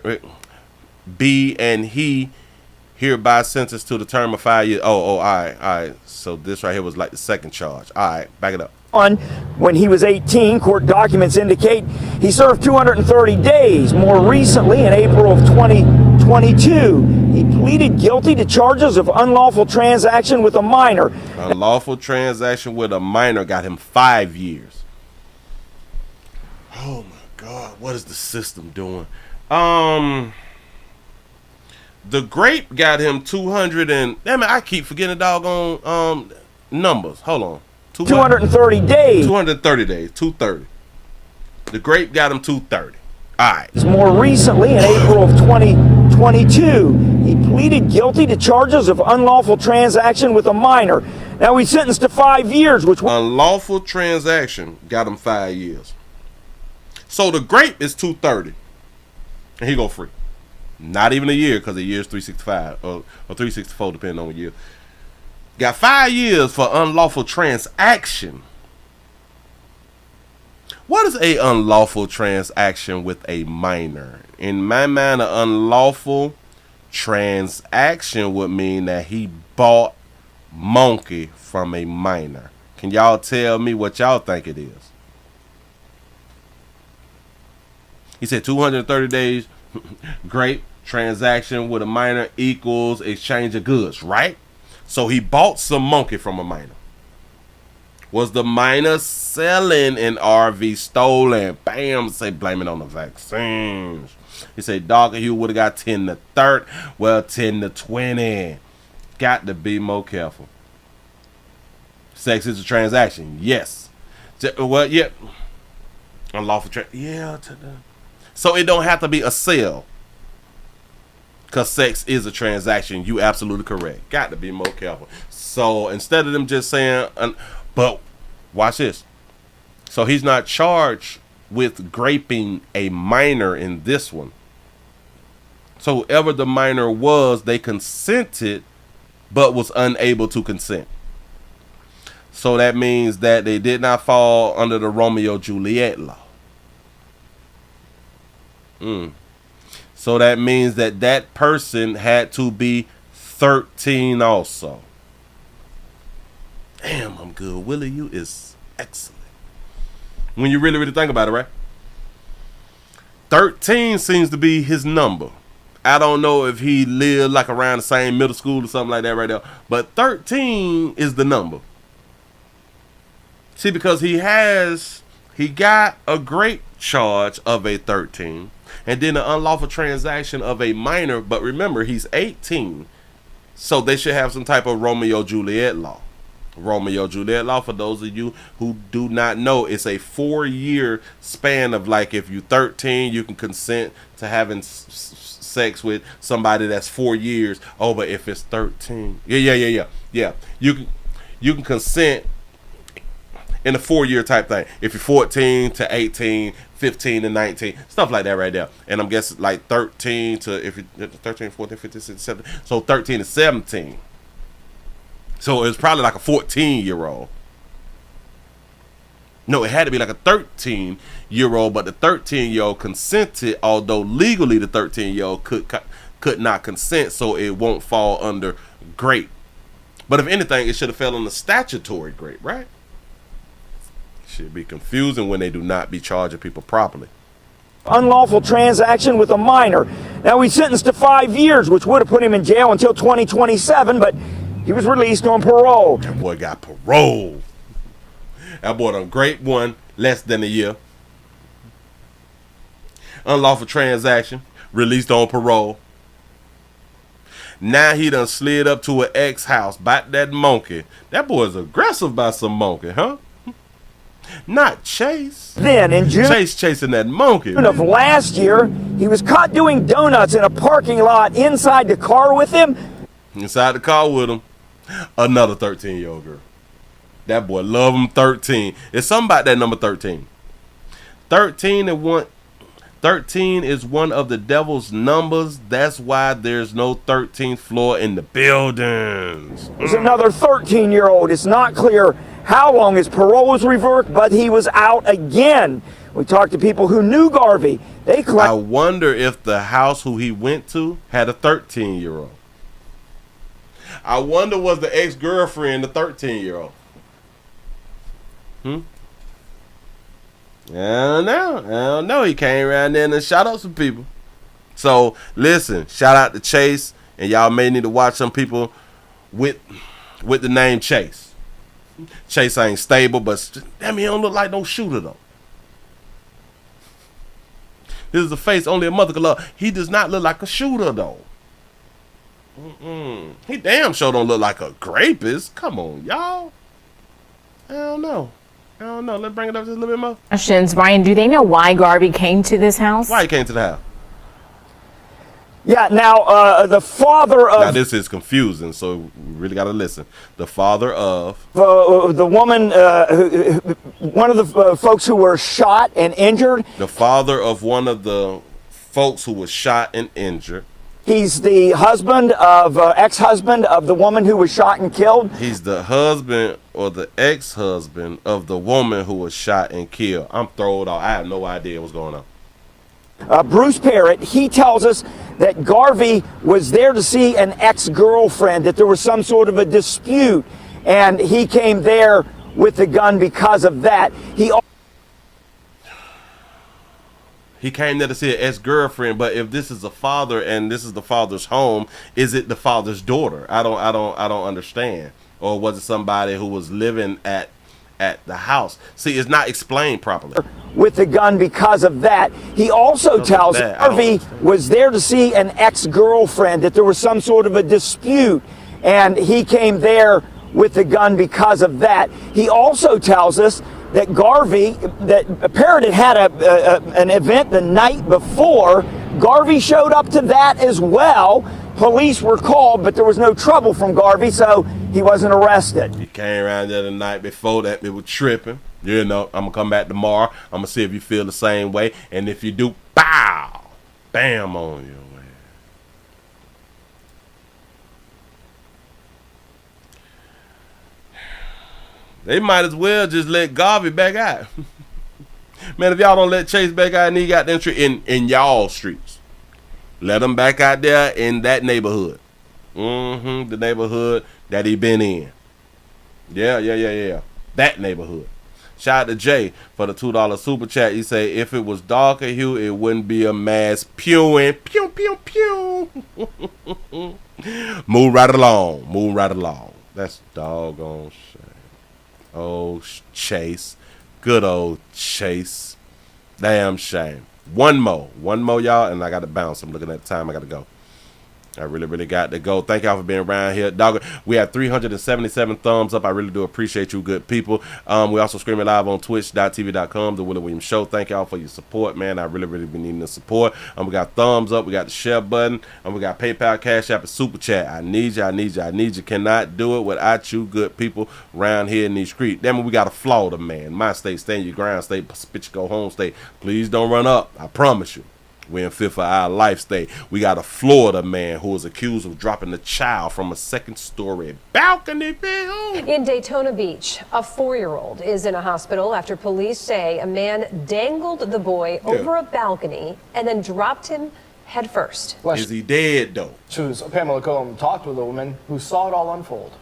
and he hereby sentenced to the term of 5 years. All right. So this right here was like the second charge. All right, back it up. When he was 18, court documents indicate he served 230 days. More recently, in April of 2022, he pleaded guilty to charges of unlawful transaction with a minor. Unlawful transaction with a minor got him 5 years. Oh my God, what is the system doing? The grape got him 200 and damn it, I keep forgetting the doggone numbers. Hold on. 230 days. 230 days. 230. The grape got him 230. All right. More recently, in April of 2022, he pleaded guilty to charges of unlawful transaction with a minor. Now he's sentenced to 5 years, which unlawful transaction got him 5 years. So the grape is 230, and he go free. Not even a year, because a year is 365 or 364, depending on the year. Got 5 years for unlawful transaction. What is a unlawful transaction with a minor? In my mind, an unlawful transaction would mean that he bought monkey from a minor. Can y'all tell me what y'all think it is? He said 230 days grape transaction with a minor equals exchange of goods, right? So he bought some monkey from a minor. Was the minor selling an RV stolen? Bam, say blame it on the vaccines. He said Dog Hugh would have got 10 to 30. Well, 10 to 20. Got to be more careful. Sex is a transaction. Yes. Well, yeah. Unlawful yeah. So it don't have to be a sale. Because sex is a transaction. You absolutely correct. Got to be more careful. So instead of them just saying, but watch this. So he's not charged with graping a minor in this one. So whoever the minor was, they consented, but was unable to consent. So that means that they did not fall under the Romeo-Juliet law. So that means that that person had to be 13 also. Damn, I'm good. Willie, you is excellent. When you really think about it, right? 13 seems to be his number. I don't know if he lived like around the same middle school or something like that right there. But 13 is the number. See, because he got a grape charge of a 13. And then an unlawful transaction of a minor. But remember, he's 18. So they should have some type of Romeo-Juliet law. Romeo-Juliet law, for those of you who do not know, it's a 4-year span of, like, if you're 13, you can consent to having sex with somebody that's 4 years. Oh, but if it's 13, yeah. You can consent in a 4-year type thing. If you're 14 to 18, 15 to 19, stuff like that right there. And I'm guessing like 13 to, if you're 13, 14, 15, 16, 17, so 13 to 17. So it's probably like a 14-year-old. No, it had to be like a 13-year-old, but the 13-year-old consented, although legally the 13-year-old could not consent, so it won't fall under grape. But if anything, it should have fell under statutory grape, right? Should be confusing when they do not be charging people properly. Unlawful transaction with a minor. Now he's sentenced to 5 years, which would have put him in jail until 2027, but he was released on parole. That boy got parole. That boy done grape one less than a year. Unlawful transaction, released on parole. Now he done slid up to an ex house, bought that monkey. That boy's aggressive by some monkey, huh? Not Chase. Then in June, Chase chasing that monkey of last year, he was caught doing donuts in a parking lot inside the car with him. Inside the car with him, another 13-year-old girl. That boy love him 13. It's something about that number 13. 13 is one of the devil's numbers. That's why there's no 13th floor in the buildings. There's another 13-year-old. It's not clear how long his parole was revoked, but he was out again. We talked to people who knew Garvey. I wonder if the house who he went to had a 13-year-old. I wonder was the ex-girlfriend the 13-year-old? I don't know. He came around there and shot up some people. So listen, shout out to Chase, and y'all may need to watch some people with the name Chase. Chase ain't stable, but damn, he don't look like no shooter though. This is a face only a mother could love. He does not look like a shooter though. He damn sure don't look like a rapist. Come on, y'all. I don't know. Let's bring it up just a little bit more. Questions, Brian. Do they know why Garvey came to this house? Why he came to the house? Yeah, now the father of... Now this is confusing, so we really got to listen. The father of... the woman, one of the folks who were shot and injured. The father of one of the folks who was shot and injured. He's the husband of, ex-husband of the woman who was shot and killed. He's the husband or the ex-husband of the woman who was shot and killed. I'm thrown off. I have no idea what's going on. Bruce Parrott, he tells us that Garvey was there to see an ex-girlfriend, that there was some sort of a dispute, and he came there with the gun because of that. He came there to see an ex-girlfriend, but if this is a father and this is the father's home, is it the father's daughter? I don't understand. Or was it somebody who was living at the house? See, it's not explained properly. With the gun because of that. He also tells Garvey was there to see an ex-girlfriend, that there was some sort of a dispute, and he came there with the gun because of that. He also tells us that Garvey, that Parrott had an event the night before. Garvey showed up to that as well. Police were called, but there was no trouble from Garvey, so he wasn't arrested. He came around there the night before that. It was tripping. You know, I'm going to come back tomorrow. I'm going to see if you feel the same way. And if you do, bow, bam on you. They might as well just let Garvey back out. Man, if y'all don't let Chase back out and he got them in y'all streets, let him back out there in that neighborhood. The neighborhood that he been in. Yeah. That neighborhood. Shout out to Jay for the $2 super chat. He say, if it was darker hue, it wouldn't be a mass pewing. Pew, pew, pew. Move right along. That's doggone shame. Oh, Chase. Good old Chase. Damn shame. One more, y'all, and I got to bounce. I'm looking at the time. I got to go. I really got to go. Thank y'all for being around here. Dog, we have 377 thumbs up. I really do appreciate you good people. We also streaming live on twitch.tv.com, The Willie Williams Show. Thank y'all for your support, man. I really been needing the support. We got thumbs up. We got the share button. And we got PayPal, Cash App, and Super Chat. I need you. Cannot do it without you good people around here in these streets. Then we got a Florida, man. My state, stand your ground state, spit your go home state. Please don't run up. I promise you. We're in fear for our life state. We got a Florida man who was accused of dropping a child from a second-story balcony. In Daytona Beach, a 4-year-old is in a hospital after police say a man dangled the boy over a balcony and then dropped him head first. Is he dead, though? Choose Pamela Combe talked with a woman who saw it all unfold.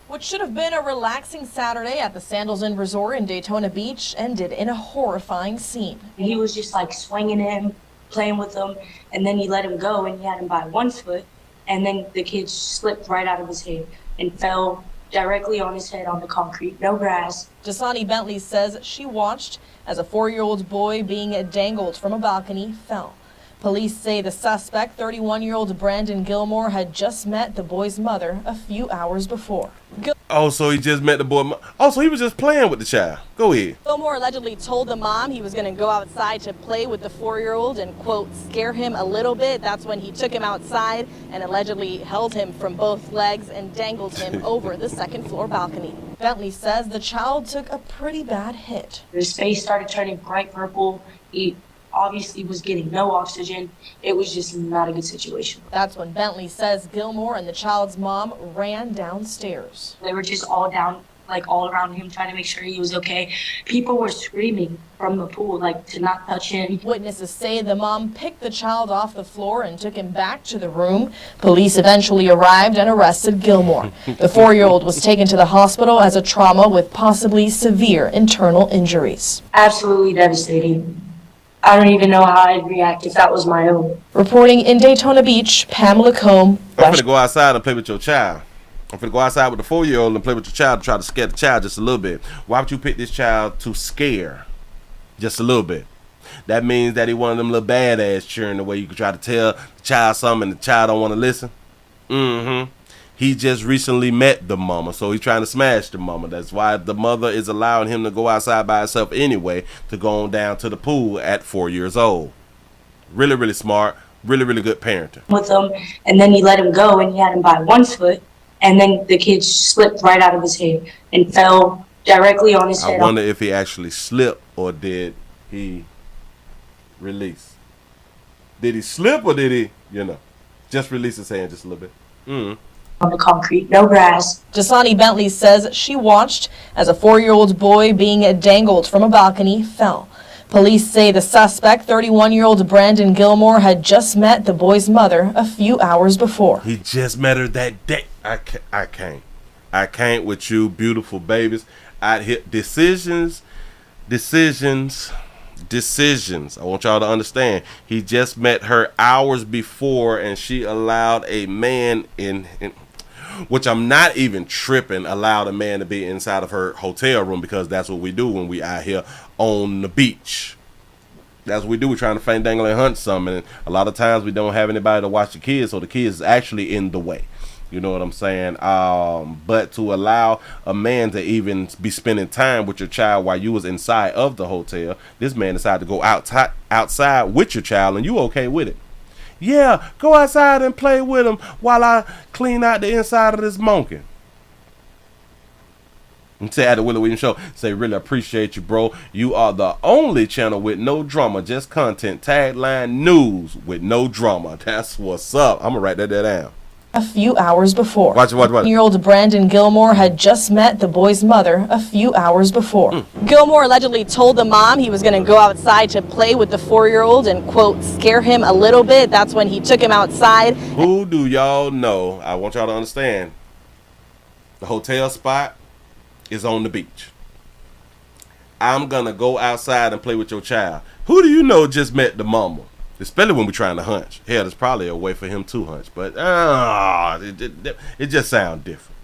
What should have been a relaxing Saturday at the Sandals Inn Resort in Daytona Beach ended in a horrifying scene. He was just like swinging him, playing with him, and then he let him go and he had him by one foot, and then the kid slipped right out of his hand and fell directly on his head on the concrete, no grass. Dasani Bentley says she watched as a 4-year-old boy being dangled from a balcony fell. Police say the suspect, 31-year-old Brandon Gilmore, had just met the boy's mother a few hours before. Oh, so he just met the boy. Oh, so he was just playing with the child. Go ahead. Gilmore allegedly told the mom he was going to go outside to play with the 4-year-old and, quote, scare him a little bit. That's when he took him outside and allegedly held him from both legs and dangled him over the second-floor balcony. Bentley says the child took a pretty bad hit. His face started turning bright purple. He obviously was getting no oxygen. It was just not a good situation. That's when Bentley says Gilmore and the child's mom ran downstairs. They were just all down, like all around him, trying to make sure he was okay. People were screaming from the pool, like to not touch him. Witnesses say the mom picked the child off the floor and took him back to the room. Police eventually arrived and arrested Gilmore. The 4-year-old was taken to the hospital as a trauma with possibly severe internal injuries. Absolutely devastating. I don't even know how I'd react if that was my own. Reporting in Daytona Beach, Pamela Combe. I'm finna go outside and play with your child. I'm finna go outside with the 4-year-old and play with your child to try to scare the child just a little bit. Why would you pick this child to scare just a little bit? That means that he one of them little badass cheering the way you can try to tell the child something and the child don't want to listen. He just recently met the mama, so he's trying to smash the mama. That's why the mother is allowing him to go outside by himself anyway, to go on down to the pool at 4 years old. Really smart, really good parenting. With him, and then he let him go and he had him by one foot, and then the kid slipped right out of his hand and fell directly on his head. I wonder if he actually slipped or did he release. Did he slip or did he, just release his hand just a little bit? On the concrete, no grass. Dasani Bentley says she watched as a 4-year-old boy being dangled from a balcony fell. Police say the suspect, 31-year-old Brandon Gilmore, had just met the boy's mother a few hours before. He just met her that day. I can't with you, beautiful babies. I'd hit decisions. I want y'all to understand. He just met her hours before, and she allowed a man in which I'm not even tripping, allowed a man to be inside of her hotel room, because that's what we do when we out here on the beach. That's what we do. We're trying to feint, dangle, and hunt something. And a lot of times we don't have anybody to watch the kids, so the kids is actually in the way. You know what I'm saying? But to allow a man to even be spending time with your child while you was inside of the hotel, this man decided to go outside with your child, and you okay with it. Yeah, go outside and play with him while I clean out the inside of this monkey. And say at the Willie Williams Show, say, really appreciate you, bro. You are the only channel with no drama, just content, tagline news with no drama. That's what's up. I'm going to write that down. A few hours before. Watch. 1-year-old Brandon Gilmore had just met the boy's mother a few hours before. Gilmore allegedly told the mom he was going to go outside to play with the 4-year-old and, quote, scare him a little bit. That's when he took him outside. Who do y'all know? I want y'all to understand. The hotel spot is on the beach. I'm going to go outside and play with your child. Who do you know just met the mama? Especially when we're trying to hunch. Hell, there's probably a way for him to hunch, but it just sounds different.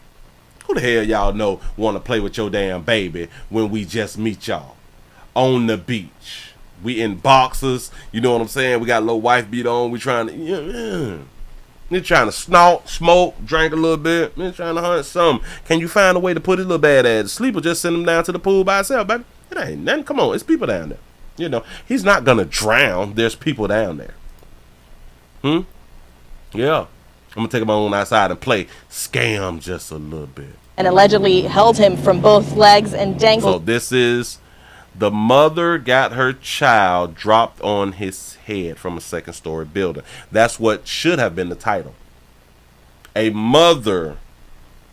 Who the hell y'all know want to play with your damn baby when we just meet y'all on the beach? We in boxers, you know what I'm saying? We got a little wife beat on. We trying to, they're trying to snort, smoke, drink a little bit. They're trying to hunt something. Can you find a way to put his little bad ass to sleep, or just send him down to the pool by himself, baby? It ain't nothing. Come on, it's people down there. You know, he's not going to drown. There's people down there. Yeah. I'm going to take him on outside and play scam just a little bit. And allegedly held him from both legs and dangled. So this is the mother got her child dropped on his head from a second-story building. That's what should have been the title. A mother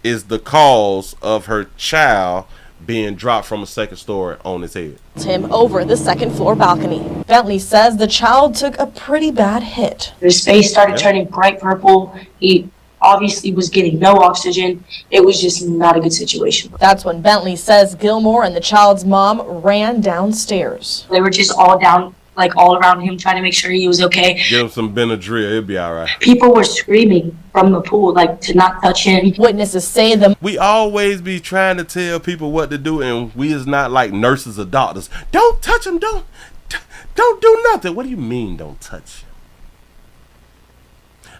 is the cause of her child being dropped from a second story on his head. Him over the second floor balcony. Bentley says the child took a pretty bad hit. His face started turning bright purple. He obviously was getting no oxygen. It was just not a good situation. That's when Bentley says Gilmore and the child's mom ran downstairs. They were just all down, like all around him, trying to make sure he was okay. Give him some Benadryl, it'll be all right. People were screaming from the pool, like, to not touch him. Witnesses say them. We always be trying to tell people what to do, and we is not like nurses or doctors. Don't touch him, don't do nothing. What do you mean, don't touch him?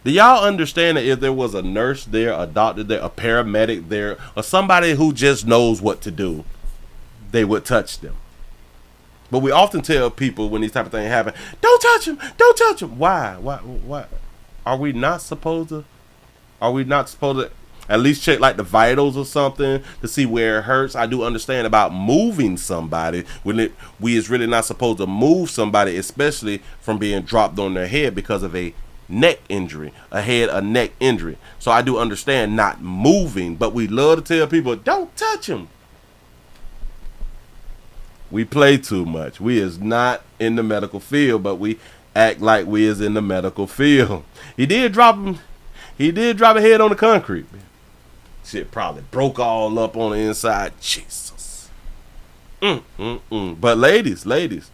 Do y'all understand that if there was a nurse there, a doctor there, a paramedic there, or somebody who just knows what to do, they would touch them? But we often tell people when these type of things happen, don't touch him, don't touch him. Why? Are we not supposed to at least check like the vitals or something to see where it hurts? I do understand about moving somebody. We is really not supposed to move somebody, especially from being dropped on their head because of a neck injury, a neck injury. So I do understand not moving, but we love to tell people, don't touch him. We play too much. We is not in the medical field, but we act like we is in the medical field. He did drop a head on the concrete. Shit probably broke all up on the inside. Jesus. But ladies, this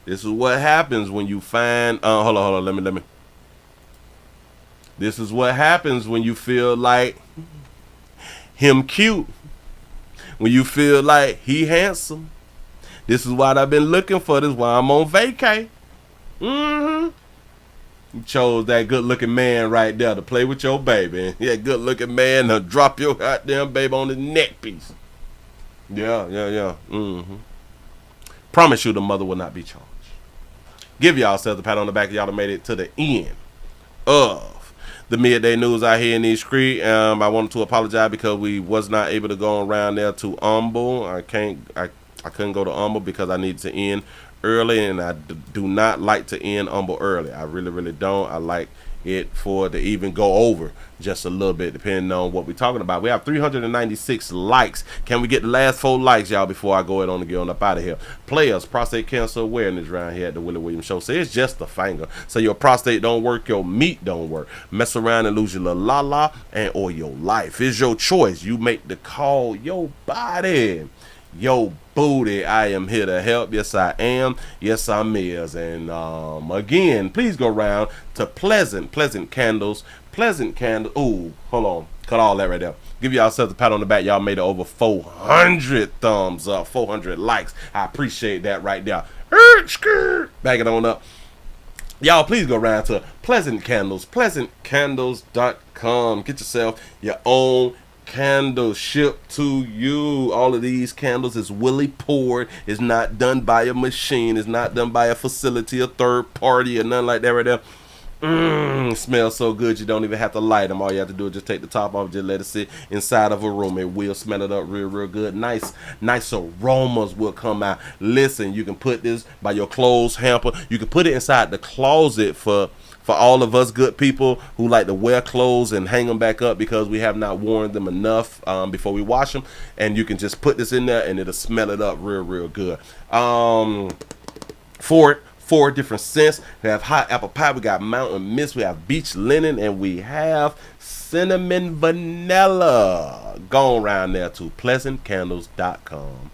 is what happens when you find hold on, let me. This is what happens when you feel like him cute. When you feel like he handsome. This is what I've been looking for. This is why I'm on vacay. You chose that good-looking man right there to play with your baby. Yeah, good-looking man to drop your goddamn baby on the neck piece. Yeah. Promise you the mother will not be charged. Give yourselves a pat on the back. Y'all have made it to the end of the midday news out here in these streets. I wanted to apologize because we was not able to go around there to Humble. I couldn't go to Humble because I needed to end early, and I do not like to end early. I really, really don't. I like it for to even go over just a little bit, depending on what we're talking about. We have 396 likes. Can we get the last 4 likes, y'all, before I go ahead on and get on up out of here? Players, prostate cancer awareness around here at the Willie Williams Show. So it's just a finger. So your prostate don't work, your meat don't work. Mess around and lose your little la-la and or your life. It's your choice. You make the call. Your body, your booty. I am here to help. Yes, I am. Yes, I'm is. And again, please go around to Pleasant Candles. Ooh, hold on. Cut all that right there. Give yourselves a pat on the back. Y'all made it over 400 thumbs up, 400 likes. I appreciate that right there. Back it on up. Y'all, please go around to Pleasant Candles, pleasantcandles.com. Get yourself your own candles shipped to you. All of these candles is Willie poured. It's not done by a machine. It's not done by a facility, a third party, or nothing like that right there. Smells so good you don't even have to light them. All you have to do is just take the top off, just let it sit inside of a room. It will smell it up real good. Nice aromas will come out. Listen, you can put this by your clothes hamper. You can put it inside the closet for all of us good people who like to wear clothes and hang them back up because we have not worn them enough before we wash them. And you can just put this in there and it'll smell it up real good. Four different scents. We have hot apple pie, we got mountain mist, we have beach linen, and we have cinnamon vanilla. Go around there to pleasantcandles.com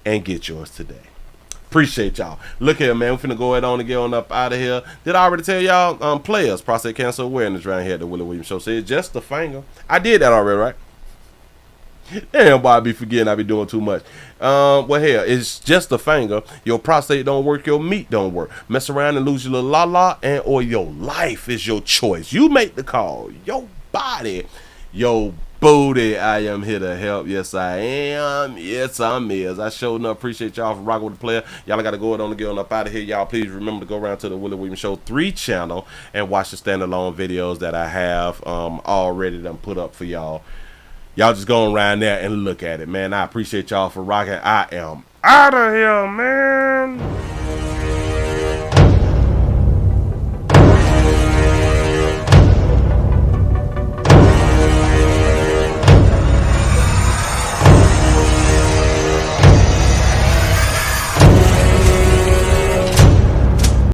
and get yours today. Appreciate y'all. Look here, man. We're finna go ahead on and get on up out of here. Did I already tell y'all? Players, prostate cancer awareness around here at the Willie Williams Show. So it's just a finger. I did that already, right? Damn, boy, I be forgetting. I be doing too much. Well, hell, it's just a finger. Your prostate don't work. Your meat don't work. Mess around and lose your little la-la, and or your life is your choice. You make the call. Your body, your booty. I am here to help. Yes, I am. Yes, I'm is. I sure enough appreciate y'all for rocking with the player. Y'all got to go on and get on up out of here. Y'all, please remember to go around to the Willie Williams Show 3 channel and watch the standalone videos that I have already done put up for y'all. Y'all just go around there and look at it, man. I appreciate y'all for rocking. I am out of here, man.